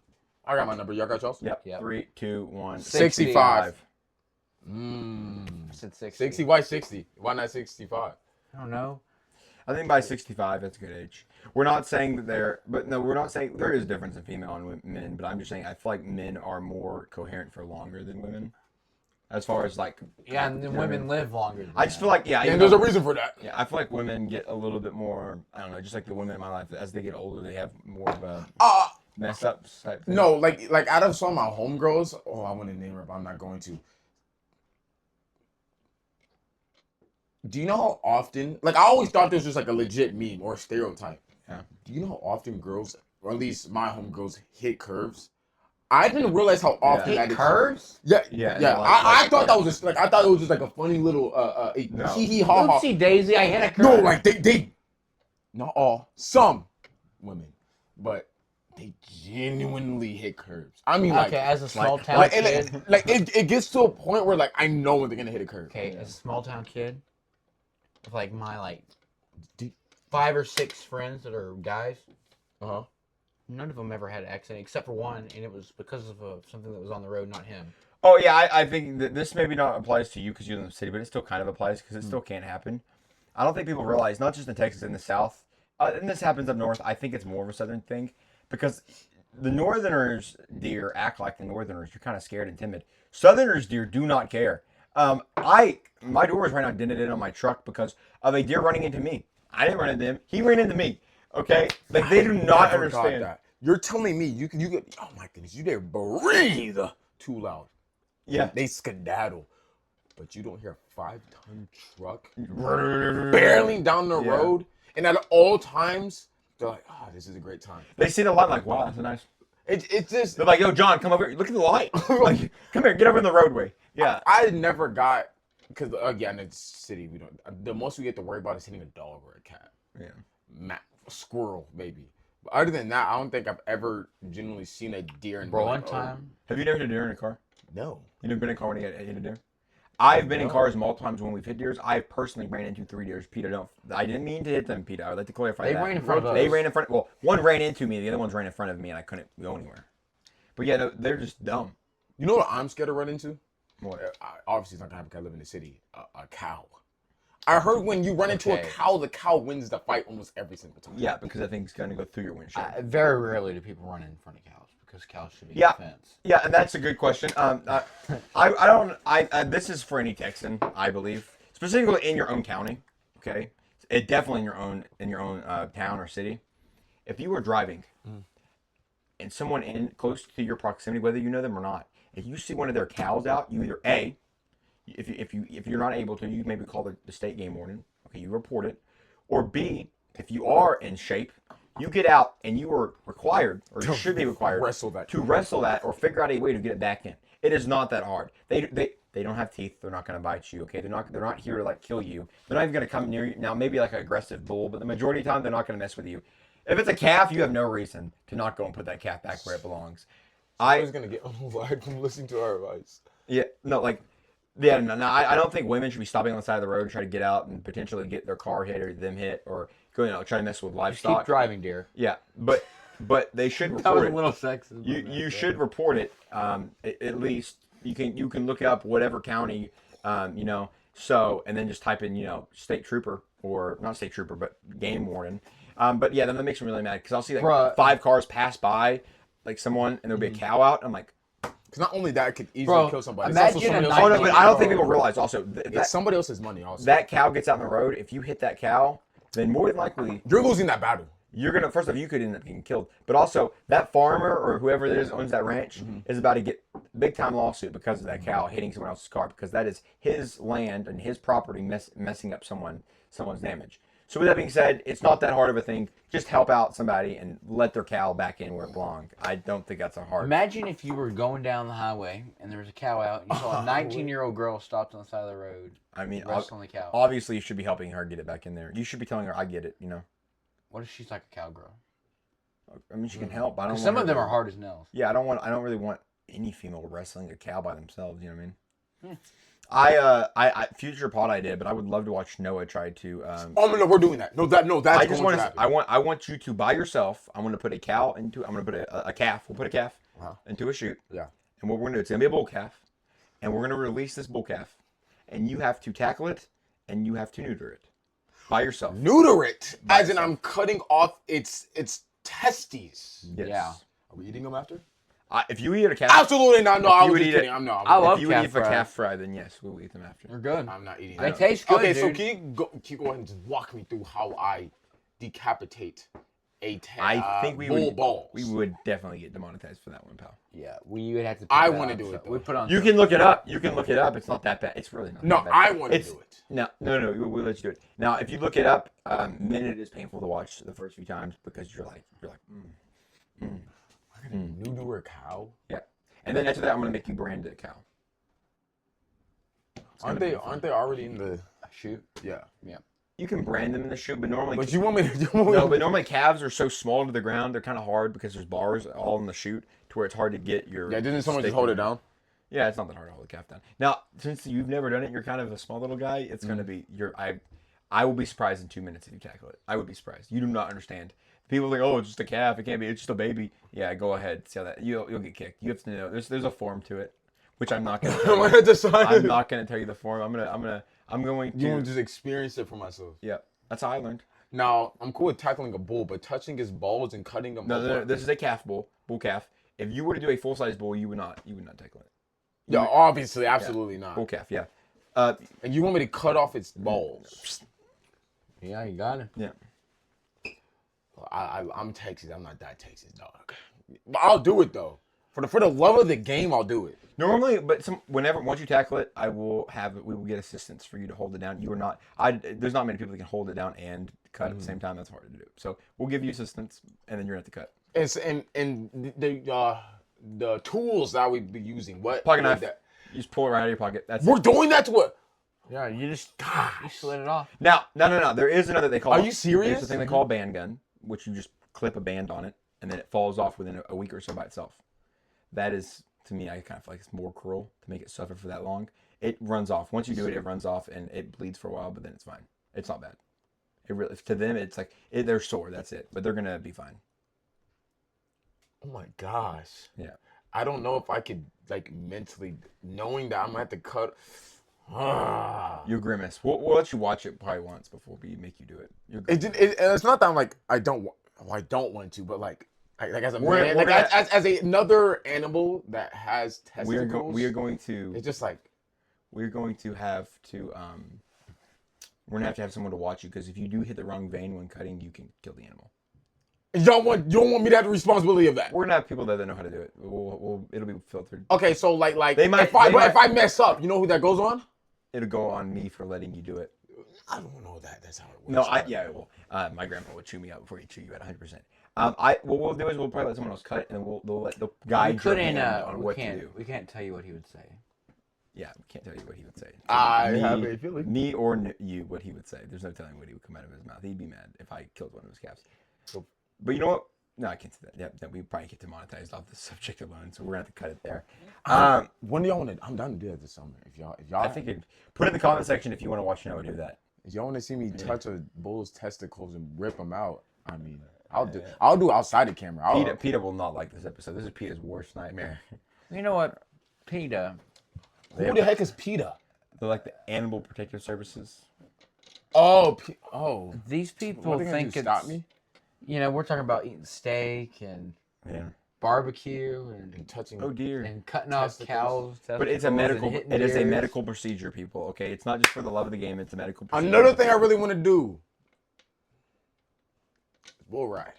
I got my number. Y'all got y'all's? Yep. Yep. 3, 2, 1. 65. I said 60. 60. Why 60? Why not 65? I don't know. I think by 65, that's a good age. We're not saying that we're not saying there is a difference in female and men, but I'm just saying I feel like men are more coherent for longer than women, as far as like. Yeah, and then you know what I women mean? live longer. Than I just feel like And there's a reason for that. Yeah, I feel like women get a little bit more. I don't know, just like the women in my life, as they get older, they have more of a mess ups type thing. No, like out of some of my homegirls, I want to name her, but I'm not going to. Do you know how often, like I always thought this was like a legit meme or a stereotype. Yeah. Do you know how often girls, or at least my homegirls, hit curves? I didn't realize how often Hit that is. curves? Yeah, Yeah, yeah. I thought that was just like, I thought it was just like a funny little No. hee hee ha ha. Oopsie daisy, I hit a curve. No, like they, not all, some women, but they genuinely hit curves. I mean, like, Okay, as a small town like, kid. it gets to a point where like I know when they're gonna hit a curve. Okay, as a small town kid, with like my Do- 5 or 6 friends that are guys, Uh-huh. none of them ever had an accident except for one, and it was because of something that was on the road, not him. Oh yeah, I think that this maybe not applies to you because you're in the city, but it still kind of applies because it still can happen. I don't think people realize, not just in Texas, in the South, and this happens up north. I think it's more of a Southern thing because the Northerners deer act like the Northerners. You're kind of scared and timid. Southerners deer do not care. My door was right now dented in on my truck because of a deer running into me. I didn't run into him. He ran into me. Okay, like they do not Never got understand. that. You're telling me you get, oh my goodness, you dare breathe too loud. Yeah. They skedaddle, but you don't hear a 5-ton truck barreling down the Yeah. road, and at all times they're like, oh, this is a great time. They see the light like, wow, that's a nice. It's just They're like, yo, John, come over here. Look at the light. Like, come here, get over in the roadway. Yeah. I never got, because again, in the city we don't. The most we get to worry about is hitting a dog or a cat. Yeah. A squirrel maybe. But other than that, I don't think I've ever genuinely seen a deer. And Bro, be one like, oh, time, Have you never hit a deer in a car? no. You never been in a car when you hit a deer? I've been in No. cars multiple times when we've hit deers. I personally ran into 3 deers. Peter, I didn't mean to hit them, Peter. I would like to clarify they that. ran in front of us. They ran in front. Well, one ran into me. The other ones ran in front of me, and I couldn't go anywhere. But yeah, they're just dumb. You know what I'm scared to run into? What? Obviously, it's not gonna happen because I live in the city. A cow. I heard when you run into a Okay. cow, the cow wins the fight almost every single time. Yeah, because that thing's gonna go through your windshield. very rarely do people run in front of cows because cows should be Yeah. defense. Yeah, and that's a good question. This is for any Texan, I believe, specifically in your own county. Okay, definitely in your own town or city. If you were driving, and someone in close to your proximity, whether you know them or not, if you see one of their cows out, you either A, if you're not able to, you maybe call the state game warden. Okay, you report it, or B, if you are in shape, you get out and you are required, or should be required, to wrestle that or figure out a way to get it back in. It is not that hard. They don't have teeth. They're not going to bite you. Okay, they're not here to like kill you. They're not even going to come near you. Now maybe like an aggressive bull, but the majority of the time they're not going to mess with you. If it's a calf, you have no reason to not go and put that calf back where it belongs. I was gonna get unwired from listening to our advice. Yeah, no, like, yeah, no, I don't think women should be stopping on the side of the road and try to get out and potentially get their car hit or them hit or try to mess with livestock. Keep driving, dear. Yeah, but they should report That was it. a little sexist. You should report it. At least you can look up whatever county, So and then just type in state trooper or not state trooper but game warden. But yeah, then that makes me really mad because I'll see like 5 cars pass by like someone and there'll be a cow out. I'm like. Because not only that, it could easily kill somebody. Imagine it's also Oh no, but I don't think people realize also it's somebody else's money. Also, that cow gets out on the road. If you hit that cow, then more than likely you're losing that battle. You're gonna first off, you could end up getting killed, but also that farmer or whoever it is owns that ranch is about to get big time lawsuit because of that cow hitting someone else's car because that is his land and his property messing up someone's damage. So with that being said, it's not that hard of a thing. Just help out somebody and let their cow back in where it belongs. I don't think that's a hard. Imagine if you were going down the highway and there was a cow out and you saw a 19-year-old girl stopped on the side of the road. I mean, wrestling the cow. Obviously, you should be helping her get it back in there. You should be telling her, "I get it." What if she's like a cowgirl? I mean, she can help. I don't. Some of them are hard as nails. Yeah, I don't really want any female wrestling a cow by themselves. You know what I mean? I future pod I did, but I would love to watch Noah try to. Oh no, we're doing that. No, that's I just want to. I want you to by yourself. I'm going to put a cow into. I'm going to put a calf. We'll put a calf into a chute. Yeah. And what we're going to do, it's going to be a bull calf, and we're going to release this bull calf, and you have to tackle it, and you have to neuter it by yourself. Neuter it, as in I'm cutting off its testes. Yes. Yeah. Are we eating them after? If you eat a calf, Absolutely not. No, I was just kidding. I love if you eat a calf fry, then yes, we'll eat them after. They're good. I'm not eating They them. taste good, Okay, dude. so can you go ahead and just walk me through how I decapitate a I think bull balls? we would definitely get demonetized for that one, pal. Yeah, we would have to. I want to do it. Though. We put on. You can look it up. It's not that bad. It's really not. No, that bad. I want to do it. No. We'll let you do it. Now, if you look it up, then it is painful to watch the first few times because you're like. I'm gonna neuter a cow. Yeah, and then after that, I'm gonna make you brand a cow. Aren't they already in the shoot? Yeah. You can brand them in the chute, but normally. But you want me to? No, but normally calves are so small to the ground, they're kind of hard because there's bars all in the chute to where it's hard to get your. Yeah, didn't someone steak just hold it in. down? Yeah, it's not that hard to hold a calf down. Now, since you've never done it, you're kind of a small little guy. It's gonna be I will be surprised in 2 minutes if you tackle it. I would be surprised. You do not understand. People think, oh, it's just a calf. It can't be. It's just a baby. Yeah, go ahead. See how that you'll get kicked. You have to know. There's a form to it, which I'm not gonna. I'm gonna decide. I'm not gonna tell you the form. I'm going to. You want to just experience it for myself. Yeah, that's how I learned. Now I'm cool with tackling a bull, but touching his balls and cutting them. No. This is a bull calf. If you were to do a full size bull, you would not tackle it. Yeah, obviously, absolutely not. Bull calf, yeah. And you want me to cut off its balls? Yeah, you got it. Yeah. I'm Texas. I'm not that Texas, dog. But I'll do it though. For the love of the game, I'll do it. Normally, but once you tackle it, we will get assistance for you to hold it down. You are not. There's not many people that can hold it down and cut at the same time. That's hard to do. So we'll give you assistance, and then you're gonna have to cut. And the tools that we'd be using. What Pocket knife. You just pull it right out of your pocket. That's We're it. doing that to what? Yeah, you just you slid it off. Now, no. There is another they call. Are you serious? There's a thing they call a band gun, which you just clip a band on it, and then it falls off within a week or so by itself. That is, to me, I kind of feel like it's more cruel to make it suffer for that long. It runs off. Once you do it, it runs off, and it bleeds for a while, but then it's fine. It's not bad. It really, to them, it's like they're sore. That's it, but they're gonna be fine. Oh my gosh. Yeah. I don't know if I could mentally knowing that I'm gonna have to cut. You grimace. We'll let you watch it probably once before we make you do it. It's not that I'm like I don't want to, but like as a man, we're as another animal that has testicles. We are going to. It's just like we're going to have to. We're gonna have to have someone to watch you because if you do hit the wrong vein when cutting, you can kill the animal. You don't want me to have the responsibility of that. We're gonna have people that know how to do it. It'll be filtered. Okay, so like They might- if I mess up, you know who that goes on? It'll go on me for letting you do it. I don't know that. That's how it works. No, it will. My grandpa would chew me out before he'd chew you at 100%. What we'll do is we'll probably let someone else cut it, and then they'll guide your hand on what to do. We can't tell you what he would say. Yeah, we can't tell you what he would say. I have a feeling. Me or you, what he would say. There's no telling what he would come out of his mouth. He'd be mad if I killed one of his calves. But you know what? No, I can't say that. Yeah, we probably get demonetized off the subject alone, so we're gonna have to cut it there. When do y'all want to? I'm down to do that this summer. If y'all, I think put in the comment section if you want to watch Noah do that. if y'all want to see me touch a bull's testicles and rip them out, I mean, I'll do outside the camera. PETA will not like this episode. This is PETA's worst nightmare. You know what? PETA. Who the heck is PETA? They're like the Animal Protective Services. Oh. These people What are they gonna think do, it's stop me? You know, we're talking about eating steak and barbecue and touching. Oh dear. and cutting off cows. But it's a testicles and medical. hitting It is a deers. medical procedure, people. Okay, it's not just for the love of the game. It's a medical procedure. Another thing I really want to do. Bull ride.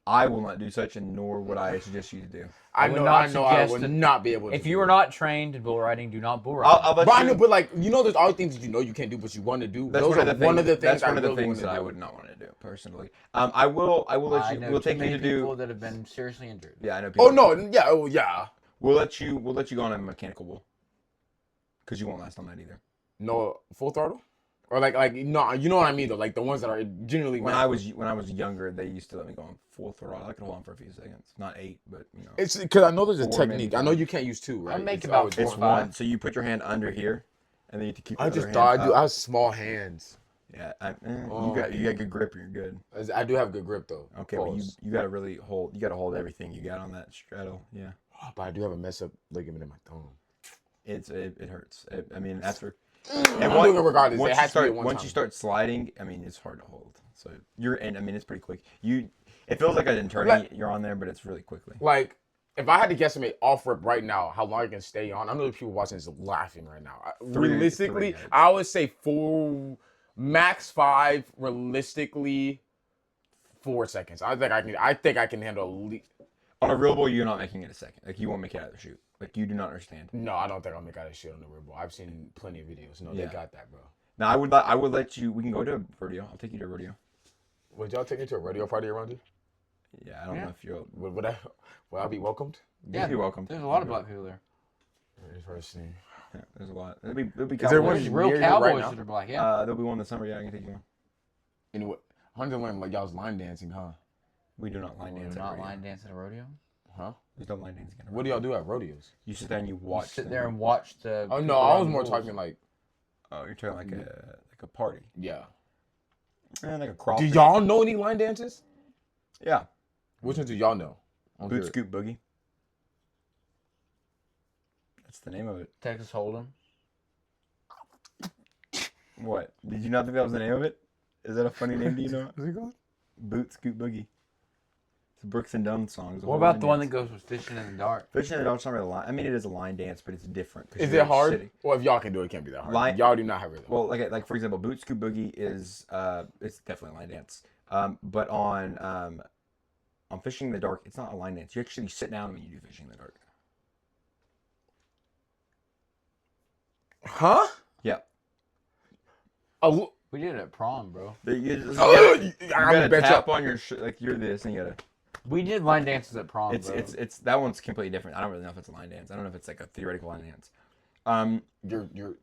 I will not do such, and nor would I suggest you to do. I would know not I suggest would it. not be able to. If do you are it. not trained in bull riding, do not bull ride. I'll let But I you. know, but like there's other things that you can't do, but you want to do. That's Those one are of the one of the things. That's one of the really things wanna that I do. would not want to do personally. I will let I you. know We'll too take you many to do. people that have been seriously injured. Yeah, I know. People Oh no! Yeah. Oh yeah. We'll let you go on a mechanical bull. Because you won't last on that either. No full throttle, or like no, you know what I mean though. Like the ones that are generally When I was younger, they used to let me go on full throttle. I could hold on for a few seconds, not 8, but you know. It's because I know there's a 4 technique. maybe I know 5. you can't use 2, right? I make It's about always 4 It's or 1. 5. So you put your hand under here, and then you have to keep. I your just other thought hand I up. have small hands. Yeah, you got good grip. You're good. I do have good grip though. Okay, but you got to really hold. You got to hold everything you got on that straddle. Yeah. But I do have a mess up ligament in my thumb. It hurts. I mean, after. I'm doing it regardless. It has to be at one Once time. you start sliding, I mean, it's hard to hold. So I mean, it's pretty quick. It feels like an eternity you're on there, but it's really quickly. Like, if I had to guesstimate off rip right now, how long I can stay on, I know the people watching this laughing right now. Realistically, three. I would say 4, max 5. Realistically, 4 seconds. I think I can handle at least. On a real bull, you're not making it a second. Like, you won't make it out of the chute. Like, you do not understand. No, I don't think I'll make out of shit on the real ball. I've seen plenty of videos. No, Yeah. they got that, bro. Now, I would let you. We can go to a rodeo. I'll take you to a rodeo. Would y'all take me to a rodeo party around here? Yeah, I don't know if you're. Would I be welcomed? You'd be welcome. There's a lot of black people there. Interesting. Yeah, there's a lot. There'll be Is there one cowboys. There's real near you cowboys right now? that are black. Yeah. There'll be one this summer. Yeah, I can take you on. Anyway, I wanted to learn like y'all's line dancing, huh? We do not line dance. We're at a not rodeo. line dance at a rodeo. Huh? There's no line dancing. At a What do rodeo. y'all do at rodeos? You sit there and you You watch. sit them. there and watch the. Oh people no, I run was the more bulls. talking like, Oh, you're talking like a party. yeah. Like a crawl. Do y'all know any line dances? Yeah. Which ones do y'all know? I'm Boot curious. scoop boogie. That's the name of it. Texas Hold'em. What? Did you not think that was the name of it? Is that a funny name? Do you know? What's it called? Boot scoop boogie. It's a Brooks and Dunn song. It's a What whole about line the one that dance. goes with fishing in the dark? Fishing in the dark's not really a line. I mean, it is a line dance, but it's different. 'cause Is you're it hard? sitting. Well, if y'all can do it, it can't be that hard. Line- Y'all do not have it. Well, like for example, boot scoop boogie is it's definitely a line dance. But on fishing in the dark, it's not a line dance. You actually sit down when you do fishing in the dark. Huh? Yeah. Oh, We did it at prom, bro. You just, I'm gotta bench tap up. on your like you're this and you gotta. We did line dances at prom, It's bro. it's that one's completely different. I don't really know if it's a line dance. I don't know if it's like a theoretical line dance. You're.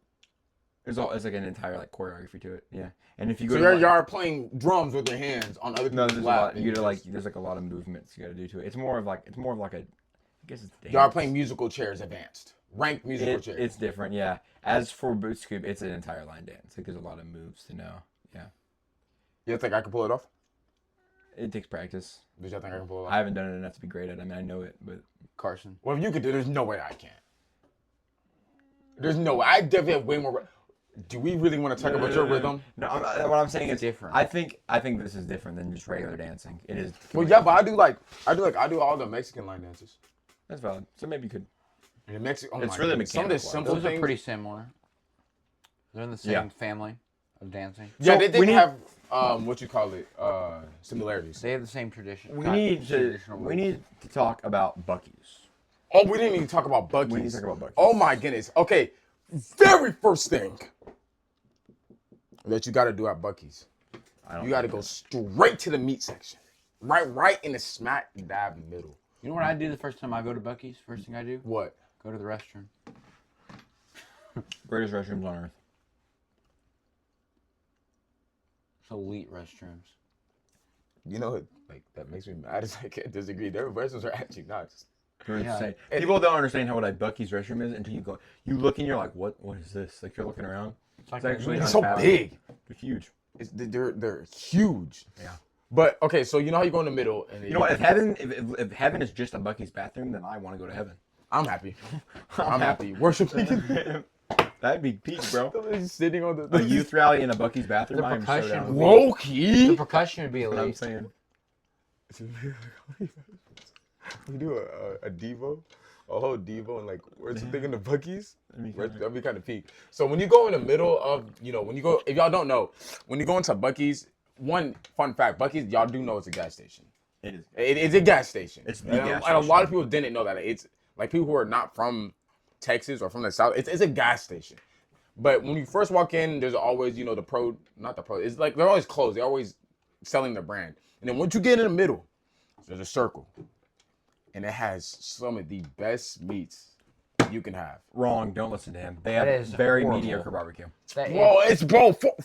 It's like an entire like choreography to it. Yeah. And if you So go to y'all are playing drums with your hands on other no, people's there's a lap. lot. You gotta like there's like a lot of movements you gotta do to it. It's more of like a. I guess it's. Dance. Y'all are playing musical chairs advanced. Ranked musical chairs. It's different, yeah. As for boot scoop, it's an entire line dance. Like there's a lot of moves to know. Yeah. You think I can pull it off? It takes practice. Did y'all think I can pull it off? I haven't done it enough to be great at it. I mean, I know it, but Carson. Well, if you could do, there's no way I can. There's no way. I definitely have way more. Do we really want to talk about your rhythm? no. What I'm saying is different. I think this is different than just regular dancing. It is. Well, yeah, but I do all the Mexican line dances. That's valid. So maybe you could. And the Mexican. Oh It's my really goodness. Some of the mechanical. simple Those are things. pretty similar. They're in the same family. of dancing. Yeah, So they we didn't need- have what you call it, similarities. They have the same tradition. We need to talk about Buc-ee's. Oh, we didn't even talk about Buc-ee's. We need to talk about Buc-ee's. Oh my goodness. Okay, very first thing that you got to do at Buc-ee's, you got to go straight to the meat section, right in the smack dab middle. You know what I do the first time I go to Buc-ee's? First thing I do? What? Go to the restroom. Greatest restrooms on earth. It's elite restrooms. You know, like that makes me mad. It's like I disagree. Their restrooms are actually nice. They're Yeah. insane. People don't understand how what a Buc-ee's restroom is until you look and you're like, what is this? Like you're looking around. It's actually It's so unfathomable. big. They're huge. They're huge. Yeah. But okay, so you know how you go in the middle, and You know what? If heaven is just a Buc-ee's bathroom, then I want to go to heaven. I'm happy. I'm happy. Worshiping. That'd be peak, bro. Just sitting on the A youth rally in a Buc-ee's bathroom. The I am so percussion down. would low The key. percussion would be What I'm elite. saying. We do a Devo, a whole Devo, and like where's the thing in the Buc-ee's? That'd be kind of peak. So when you go in the middle of, when you go, if y'all don't know, when you go into Buc-ee's, one fun fact, Buc-ee's, y'all do know it's a gas station. It is. It's a gas station. It's the and, gas and a lot station. of people didn't know that. It's like people who are not from Texas or from the South. It's a gas station. But when you first walk in, there's always, not the pro. It's like they're always closed. They're always selling their brand. And then once you get in the middle, there's a circle, and it has some of the best meats you can have. Wrong. Don't listen to him. They That have is very horrible. mediocre barbecue. Bro, it's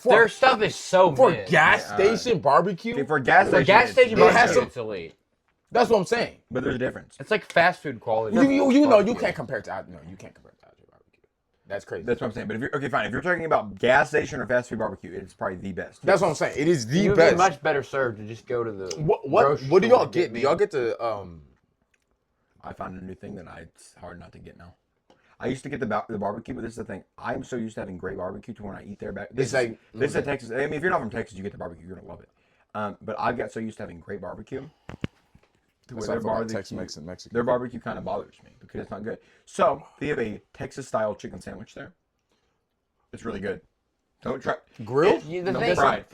Their stuff is so for mid. gas station barbecue. See, for a gas For station, gas it's station good. It has barbecue, some- it's elite. That's what I'm saying. But there's a difference. It's like fast food quality. You know you can't compare it to you can't compare it to Outdoor barbecue. That's crazy. That's what I'm saying. But if you're okay, fine. If you're talking about gas station or fast food barbecue, it's probably the best. That's what I'm saying. It is the You'd best. be much better served to just go to the What grocery do store y'all and get? Do meat. y'all get to I found a new thing that it's hard not to get now. I used to get the barbecue, but this is the thing. I'm so used to having great barbecue to when I eat there. This is a Texas. I mean, if you're not from Texas, you get the barbecue, you're gonna love it. But I've got so used to having great barbecue. To where their barbecue kind of bothers me because it's not good. So they have a Texas-style chicken sandwich there. It's really good. Don't try grilled. The No, thing- fried.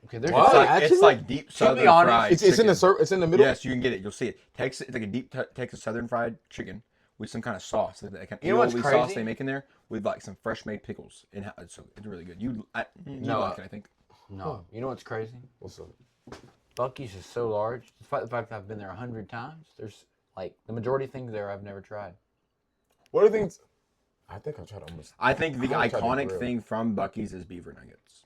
Okay, there's What? It's like deep southern honest, fried. It's in the chicken. it's in the middle. Yes, you can get it. You'll see it. It's like a deep Texas southern fried chicken with some kind of sauce. That kind of You know what's aioli sauce crazy? they make in there with like some fresh made pickles. It's really good. You like it, I think. No, you know what's crazy? What's up? Buc-ee's is so large. Despite the fact that I've been there 100 times, there's like the majority of things there I've never tried. What are things? I think I tried almost. I think the I tried the iconic grill. thing from Buc-ee's is beaver nuggets.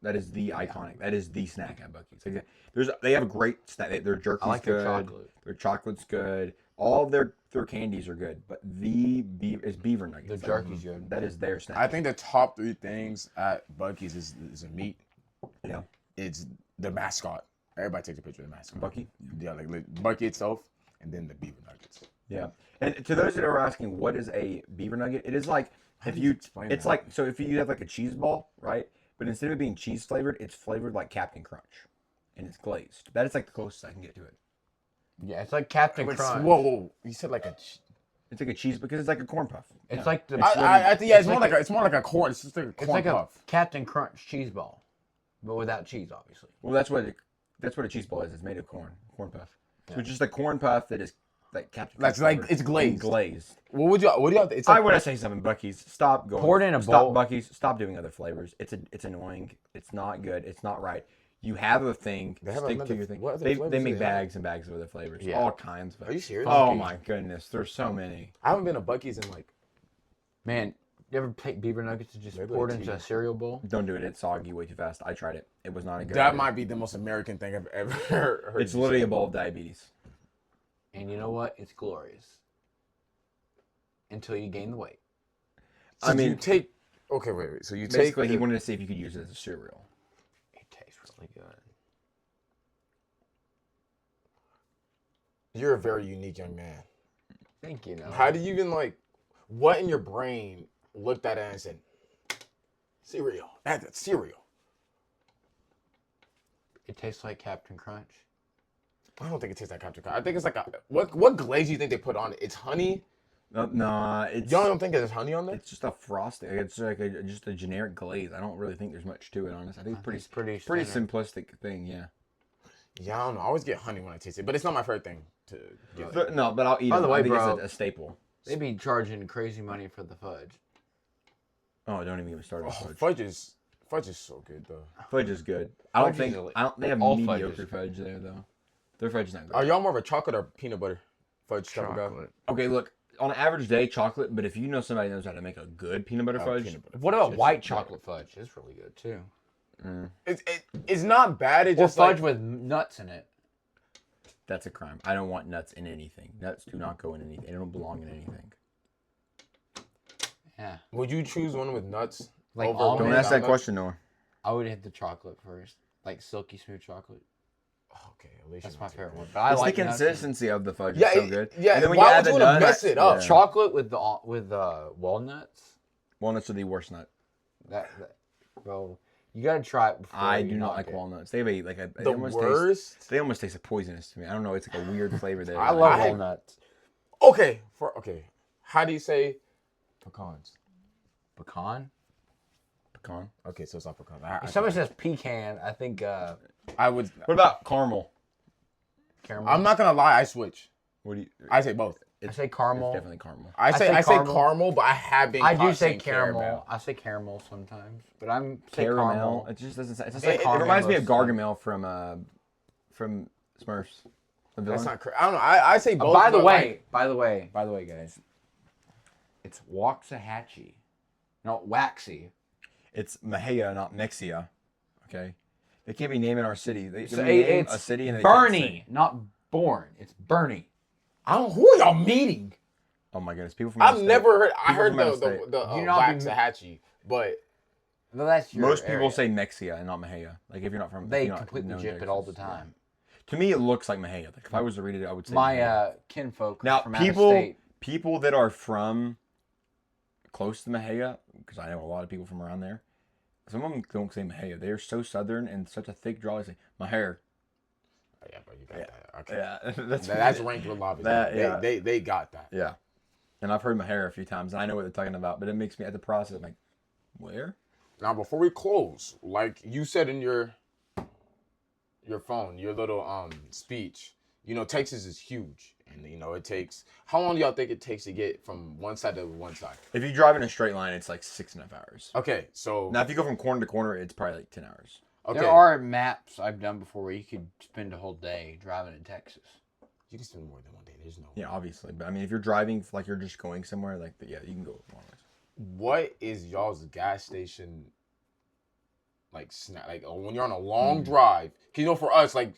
That is the iconic. That is the snack at Buc-ee's. Like, they have a great snack. Their jerky's I like their good. chocolate. Their chocolate's good. All of their candies are good, but is beaver nuggets. The jerky's good. That is their snack. I think the top 3 things at Buc-ee's is a meat. Yeah. It's the mascot. Everybody takes a picture of the mascot. Buc-ee? Yeah, like Buc-ee itself, and then the beaver nuggets. Yeah. And to those that are asking, what is a beaver nugget? It is like if do you you, explain it's that? like, so if you have like a cheese ball, right? But instead of being cheese flavored, it's flavored like Captain Crunch, and it's glazed. That is like the closest I can get to it. Yeah, it's like Captain Wait, Crunch. whoa! You said like a. It's like a cheese because it's like a corn puff. It's like the. I think it's more like a corn. It's just like a it's corn like puff. a Captain Crunch cheese ball, but without cheese, obviously. Well, that's what a cheese ball is. It's made of corn puff. So it's just a corn puff that is like Captain Crunch. That's like flavored it's glazed. and glazed. What do you have? It's I like, want to say something, Buc-ee's. Stop going. Pour it in a Stop, bowl. Buc-ee's. Stop doing other flavors. It's annoying. It's not good. It's not right. You have a thing. They have Stick another- to your thing. what other They flavors they do make they have? bags and bags of other flavors. Yeah. All kinds of. Are you serious? Oh Funky. my goodness, there's so many. I haven't been to Buc-ee's in like. Man, you ever take beaver nuggets and just Maybe pour it like into 2 a cereal bowl? Don't do it. It's soggy way too fast. I tried it. It was not a good. That idea. might be the most American thing I've ever heard. It's literally a bowl of diabetes. And you know what? It's glorious. Until you gain the weight. So I mean, you take. Okay, wait. So you take. Basically, he wanted to see if you could use it as a cereal. It tastes really good. You're a very unique young man. Thank you. How do you even like? What in your brain looked at it and said, "Cereal? That's cereal." It tastes like Captain Crunch. I don't think it tastes like Captain Crunch. I think it's like a what glaze do you think they put on it? It's honey. No, it's Y'all don't think there's honey on there? it's just a frosting. It's like just a generic glaze. I don't really think there's much to it, honestly. I think it's pretty standard. simplistic thing. Yeah. Yeah, I don't know. I always get honey when I taste it, but it's not my favorite thing to get. No, but I'll eat By it. the way, I think bro, it's a staple. They be charging crazy money for the fudge. Oh, don't even get me started. Oh, with fudge is so good though. Fudge is good. I don't Fudge think is they have all mediocre fudges. fudge there though. Their fudge is not good. Are y'all more of a chocolate or peanut butter fudge type of guy? Okay, look, on an average day, chocolate. But if you know somebody knows how to make a good peanut butter fudge, Peanut butter What fudge about is white better. chocolate fudge? It's really good too. It's not bad. It's Or just fudge like, with nuts in it. that's a crime. I don't want nuts in anything. Nuts do not go in anything. They don't belong in anything. Yeah. would you choose one with nuts? Like over almond? Don't without ask that nuts? question, Noah. I would hit the chocolate first, like silky smooth chocolate. Okay, at least That's you're my not too favorite good. one. But I It's like the nuts in it. consistency of the fudge. Yeah, is so good. yeah, And then when why you add would the you wanna nuts, mess it up? yeah. Chocolate with walnuts. Walnuts are the worst nut. That bro, you gotta try it before. I you do not knock like it. walnuts. They have they The almost worst. Taste, they almost taste poisonous to me. I don't know. It's like a weird flavor there. I love I- walnuts. Okay, how do you say pecans? Pecan. pecan. Okay, so it's not pecan. If somebody says pecan, I think I would. What about caramel? caramel. I'm not gonna lie. I switch. What do you? I say both. I say caramel. It's definitely caramel. I say caramel. caramel, but I have been. I do caught say saying caramel. I say caramel sometimes, but I'm say Caramel. caramel. It just doesn't. It's just It- like, it it reminds me of most of the Gargamel from Smurfs. The That's villain. not correct. I don't know. I say both. By the but, like, by the way, guys, it's Waxahachie, not Waxy. It's Mahia, not Mexia. Okay, they can't be naming our city. They So name it's a city and they can't Bernie, say- not Born. It's Bernie. I don't. Who are y'all meeting? Oh my goodness, people from out of I've state. never heard. I People heard from out of the state. the You not be- Waxahachie, but No, that's your Most people area. say Mexia and not Mahia. Like if you're not from, if They you're not completely known jip it Texas, all the yeah. time. To me, it looks like Mahia. Like if I was to read it, I would say My Mahia. kinfolk Now, from out of people state. people that are from close to Mahia, because I know a lot of people from around there. Some of them don't say Mahia. They are so southern and such a thick draw. They say Mahia. yeah, but you got that. Okay. Yeah, That's ranked with lava. That, yeah. They got that. Yeah, and I've heard Mahia a few times, and I know what they're talking about. But it makes me at the process I'm like, where? Now, before we close, like you said in your phone, your little speech, Texas is huge, and it takes. How long do y'all think it takes to get from one side to one side? If you drive in a straight line, it's like 6.5 hours. Okay, so Now, if you go from corner to corner, it's probably like 10 hours. okay, There are maps I've done before where you could spend a whole day driving in Texas. you can spend more than one day. There's no. Yeah, obviously. But I mean, if you're driving like you're just going somewhere, like yeah, you can go long ways. What is y'all's gas station like snack? Like when you're on a long drive, cause for us, like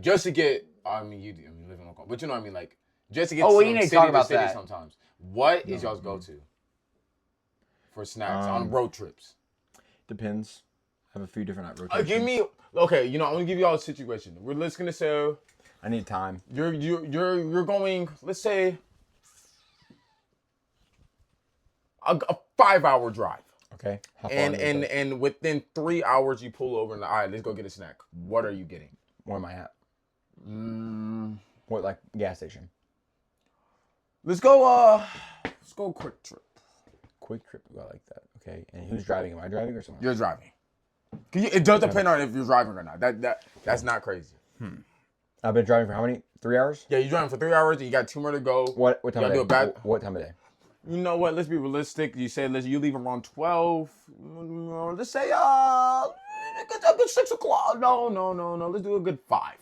just to get. I mean, you live in Oklahoma, but you know what I mean, like just to get. Oh, well, from you need to city talk about city that. Sometimes, what is y'all's go to for snacks on road trips? Depends. I have a few different rotations. Give me okay. I'm gonna give y'all a situation. We're just gonna say I need time. you're going. Let's say a 5-hour drive, Okay. How far is it? and within 3 hours you pull over and all right, let's go get a snack. What are you getting? Where am I at? What like gas station? Let's go Quick Trip. Quick Trip. I like that. Okay. And who's driving? Am I driving or someone? You're driving. It does depend on if you're driving or not. That's not crazy. I've been driving for how many? 3 hours? Yeah, you're driving for 3 hours and you got 2 more to go. What time You of day? gotta do a What time of day? You know what? Let's be realistic. You say you leave around 12. Let's say a good 6 o'clock. No. Let's do a good 5.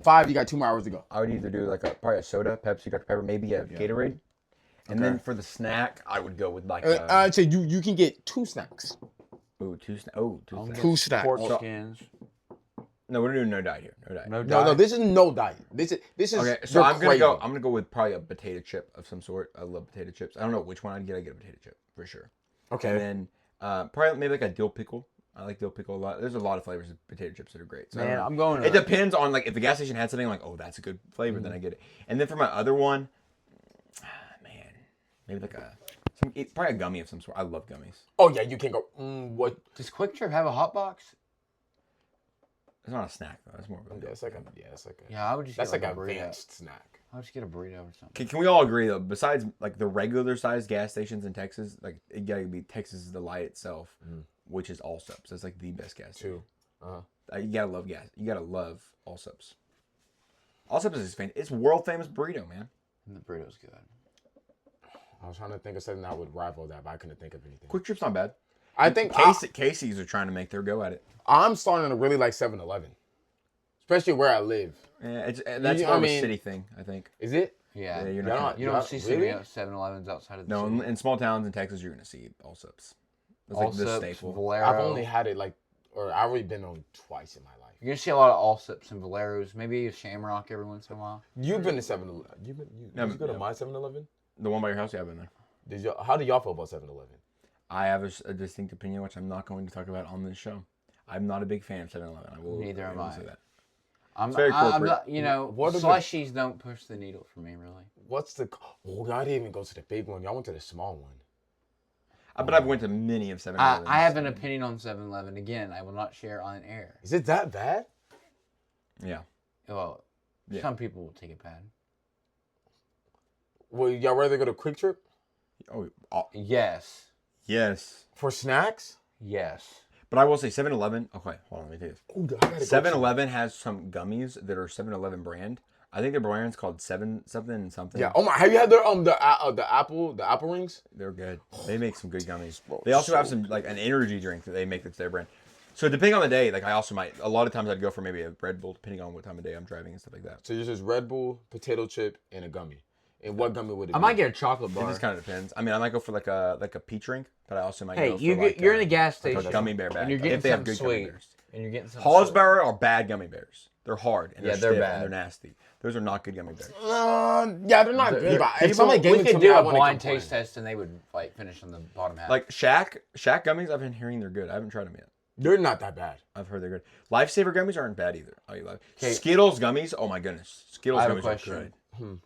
5. You got 2 more hours to go. I would either do like probably a soda, Pepsi, Dr. Pepper, maybe a Gatorade. And then for the snack, I would go with like I'd say you can get 2 snacks. two snacks. 2 snacks. Pork skins. No, we're doing no diet here. No diet. No No, diet. this is no diet. This is Okay, so you're I'm craving. gonna go with probably a potato chip of some sort. I love potato chips. I don't know which one I'd get. I get a potato chip for sure. Okay. And then probably maybe like a dill pickle. I like dill pickle a lot. There's a lot of flavors of potato chips that are great. So I don't Man, know. I'm going. It depends on like if the gas station had something like, oh, that's a good flavor, then I get it. And then for my other one, man, maybe like probably a gummy of some sort. I love gummies. Oh yeah, you can go. What? Does Quick Trip have a hot box? It's not a snack though. It's more of a Yeah, it's like a. Yeah, I would just. That's get like a an burrito. advanced snack. I'll just get a burrito or something. Can we all agree though? Besides like the regular sized gas stations in Texas, like it gotta be Texas Delight itself, which is Allsups. That's like the best gas station. You gotta love gas. You gotta love Allsups. Allsups is it's world famous burrito, man. And the burrito's good. I was trying to think of something that would rival that, but I couldn't think of anything. Quick Trip's not bad. I think Casey's are trying to make their go at it. I'm starting to really like 7-Eleven, especially where I live. Yeah, that's more of a city thing, I think. Is it? Yeah, you're you don't see really? 7-Elevens outside of the No, city. in small towns in Texas, you're gonna see Allsups. That's like the Allsups, staple. Valero. I've only had it I've already been on twice in my life. You're gonna see a lot of Allsups and Valeros, maybe a Shamrock every once in a while. You've been to 7-Eleven. Did you go to my 7-Eleven? The one by your house, yeah, I've been there. How do y'all feel about 7-Eleven? I have a distinct opinion, which I'm not going to talk about on this show. I'm not a big fan of 7-Eleven. Neither am I. Say that. I'm very corporate. not, slushies don't push the needle for me, really. Y'all didn't even go to the big one. Y'all went to the small one. But I've went to many of 7-Elevens. I have an opinion on 7-Eleven. Again, I will not share on air. Is it that bad? Yeah. Well, some people will take it bad. Would y'all rather go to Quick Trip? Yes. Yes. For snacks? Yes. But I will say 7-Eleven. Okay, hold on, let me do this. 7-Eleven has some gummies that are 7-Eleven brand. I think their brand's called 7 something. Yeah. Oh my! Have you had their the apple rings? They're good. They make some good gummies. They also have some like an energy drink that they make that's their brand. So depending on the day, like I also might. A lot of times I'd go for maybe a Red Bull, depending on what time of day I'm driving and stuff like that. So you're just Red Bull, potato chip, and a gummy. And what gummy would it be? I might get a chocolate It bar. just kind of depends. I mean, I might go for like a peach drink, but I also might go for you're in a gas station. like a gummy bear bag. And you're getting if they have something good gummy sweet. bears. And you're getting some Hallsberg are bad gummy bears. They're hard and Yeah, they're they're stiff bad. and they're nasty. Those are not good gummy bears. Yeah, they're not good. If somebody gave We it to could me, do I a wouldn't blind complain. taste test and they would like finish on the bottom half. Like Shack gummies, I've been hearing they're good. I haven't tried them yet. They're not that bad. I've heard they're good. Lifesaver gummies aren't bad either. Okay. Skittles gummies, oh my goodness. Skittles I have a gummies question. are good.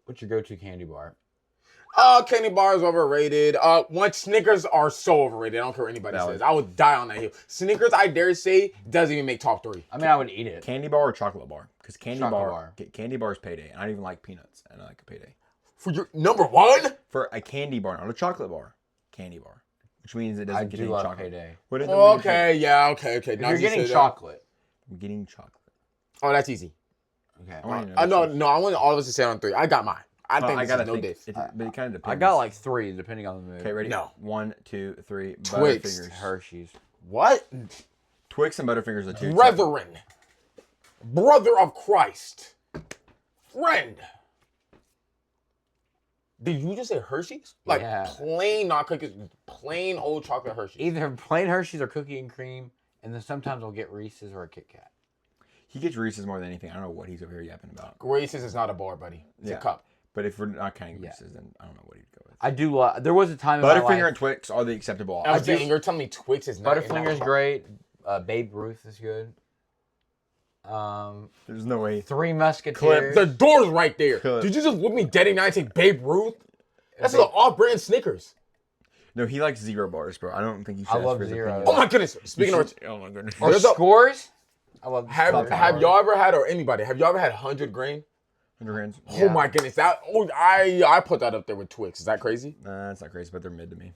What's your go-to candy bar? Candy bars overrated. Snickers are so overrated. I don't care what anybody Valid. says. I would die on that hill. Snickers, I dare say, doesn't even make top 3. I mean, I would eat it. Candy bar or chocolate bar? Because candy bar is payday. And I don't even like peanuts. And I like a payday. For your number 1? For a candy bar, not a chocolate bar. Candy bar. Which means it I doesn't get do any love chocolate. payday. What is it? Okay, yeah, okay. If Now you're you getting say that. chocolate. I'm getting chocolate. Oh, that's easy. Okay. I want you to know No, I want all of us to say on 3. I got mine. I think I this gotta is no think. diff. But it kind of depends. I got like 3 depending on the mood. Okay, ready? No. 1, 2, 3. Twix. Butterfingers. Hershey's. What? Twix and Butterfingers are 2. Brethren. Brother of Christ. Friend. Did you just say Hershey's? Like plain, not cookies, plain old chocolate Hershey's. Either plain Hershey's or cookie and cream, and then sometimes I'll get Reese's or a Kit Kat. He gets Reese's more than anything. I don't know what he's over here yapping about. Reese's is not a bar, buddy. It's a cup. But if we're not counting Reese's, then I don't know what he'd go with. I do love. There was a time in my life. Butterfinger and Twix are the acceptable options. You're telling me Twix is not Butterfinger's great. Babe Ruth is good. There's no way. Three Musketeers. The door's right there. Clip. Did you just look me dead in the eye and say Babe Ruth? That's an off-brand Snickers. No, he likes 0 bars, bro. I don't think you should. I ask love for his 0. opinion. Oh my goodness. Speaking of, Oh my goodness. Or There's a- Scores. I love. have y'all ever had, or anybody, have y'all ever had 100 grain? 100 grams. Oh my goodness, I put that up there with Twix. Is that crazy? Nah, that's not crazy, but they're mid to me.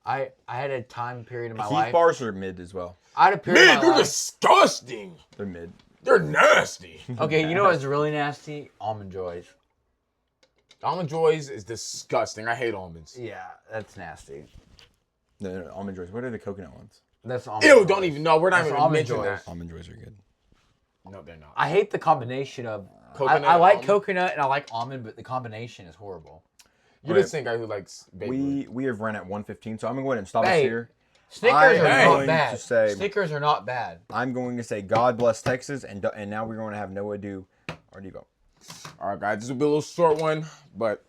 I had a time period in my Heath life. bars are mid as well. I had a period Man, in my they're life. disgusting. They're mid. They're nasty. Okay, you know what's really nasty? Almond Joys. Almond Joys is disgusting. I hate almonds. Yeah, that's nasty. No, Almond Joys. What are the coconut ones? That's almond. Ew, Joys. don't even know. We're not That's even Almond mentioning Joys. that. Almond Joys are good. No, they're not. I hate the combination of. Coconut I like almond? coconut and I like almond, but the combination is horrible. You're the same guy who likes Babe Ruth. We have run at 1:15, so I'm gonna go ahead and stop us Hey. here. Snickers I are am not going bad. to say- Snickers are not bad. I'm going to say God bless Texas, and now we're going to have no ado or Devo. All right, guys, this will be a little short one, but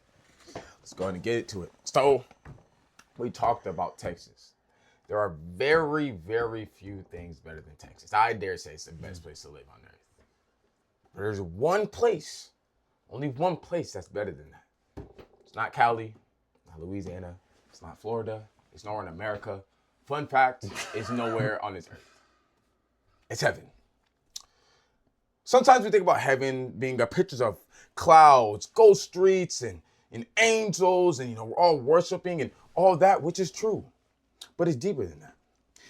let's go ahead and get into it. So, we talked about Texas. There are very, very few things better than Texas. I dare say it's the best place to live on earth. But there's one place, only one place that's better than that. It's not Cali, not Louisiana, it's not Florida, it's nowhere in America. Fun fact, it's nowhere on this earth. It's heaven. Sometimes we think about heaven being a pictures of clouds, ghost streets, and angels, and we're all worshiping and all that, which is true. But it's deeper than that.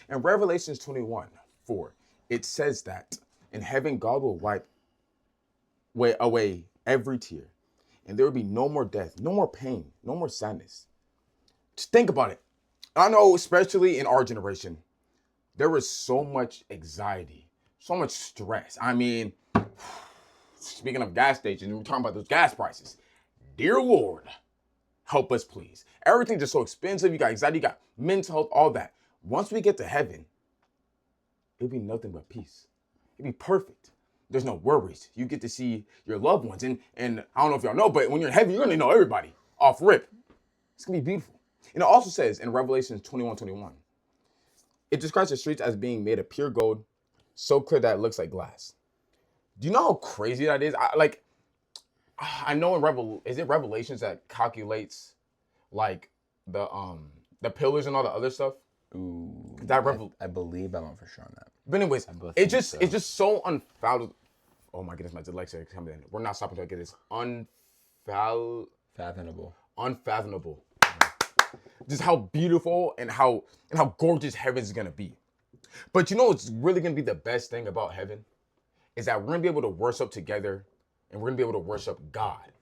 In Revelations 21:4, it says that in heaven God will wipe away every tear, and there will be no more death, no more pain, no more sadness. Just think about it. I know, especially in our generation, there is so much anxiety, so much stress. I mean, speaking of gas stations, we're talking about those gas prices. Dear Lord, help us please. Everything's just so expensive. You got anxiety, you got mental health, all that. Once we get to heaven, it'll be nothing but peace. It'll be perfect. There's no worries. You get to see your loved ones. And I don't know if y'all know, but when you're in heaven, you're going to know everybody off rip. It's going to be beautiful. And it also says in Revelation 21:21, it describes the streets as being made of pure gold, so clear that it looks like glass. Do you know how crazy that is? I know is it Revelations that calculates like the pillars and all the other stuff? Ooh, I believe, but I'm not for sure on that. But anyways, it's just so unfathomable. Oh my goodness, my dyslexia is coming in. We're not stopping to get this unfathomable. Just how beautiful and how gorgeous heaven is gonna be. But what's really gonna be the best thing about heaven is that we're gonna be able to worship together, and we're gonna be able to worship God.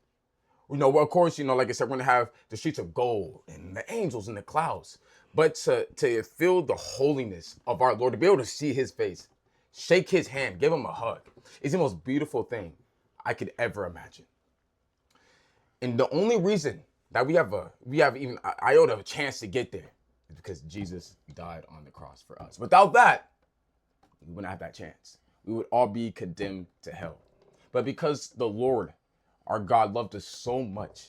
Well, of course, like I said, we're gonna have the streets of gold and the angels and the clouds. But to feel the holiness of our Lord, to be able to see his face, shake his hand, give him a hug, is the most beautiful thing I could ever imagine. And the only reason that we have even an iota of a chance to get there is because Jesus died on the cross for us. Without that, we wouldn't have that chance. We would all be condemned to hell. But because the Lord, our God, loved us so much,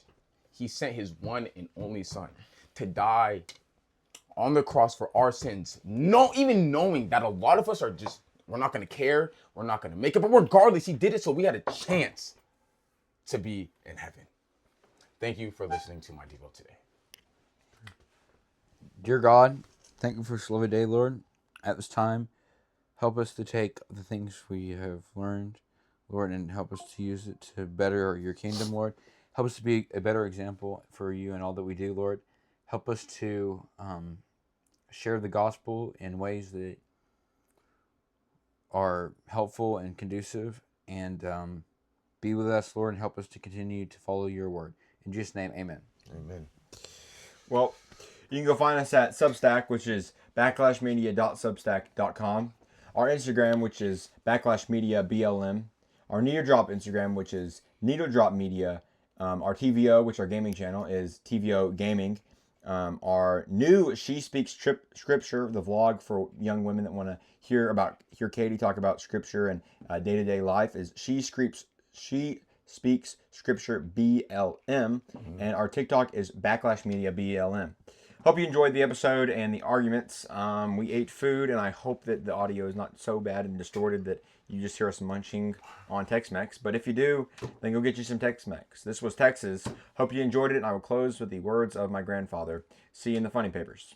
he sent his one and only son to die on the cross for our sins. Even knowing that a lot of us we're not going to care, we're not going to make it. But regardless, he did it so we had a chance to be in heaven. Thank you for listening to my Devo today. Dear God, thank you for this lovely day, Lord. At this time, help us to take the things we have learned, Lord, and help us to use it to better your kingdom, Lord. Help us to be a better example for you in all that we do, Lord. Help us to share the gospel in ways that are helpful and conducive, and be with us, Lord, and help us to continue to follow your word. In Jesus' name, amen. Amen. Well, you can go find us at Substack, which is backlashmedia.substack.com. Our Instagram, which is backlashmediablm. Our Needle Drop Instagram, which is Needle Drop Media. Our TVO, which our gaming channel, is TVO Gaming. Our new She Speaks Scripture, the vlog for young women that want to hear Katie talk about scripture and day-to-day life, is She Speaks Scripture BLM. Mm-hmm. And our TikTok is Backlash Media BLM. Hope you enjoyed the episode and the arguments. We ate food, and I hope that the audio is not so bad and distorted that you just hear us munching on Tex-Mex. But if you do, then go get you some Tex-Mex. This was Texas. Hope you enjoyed it, and I will close with the words of my grandfather. See you in the funny papers.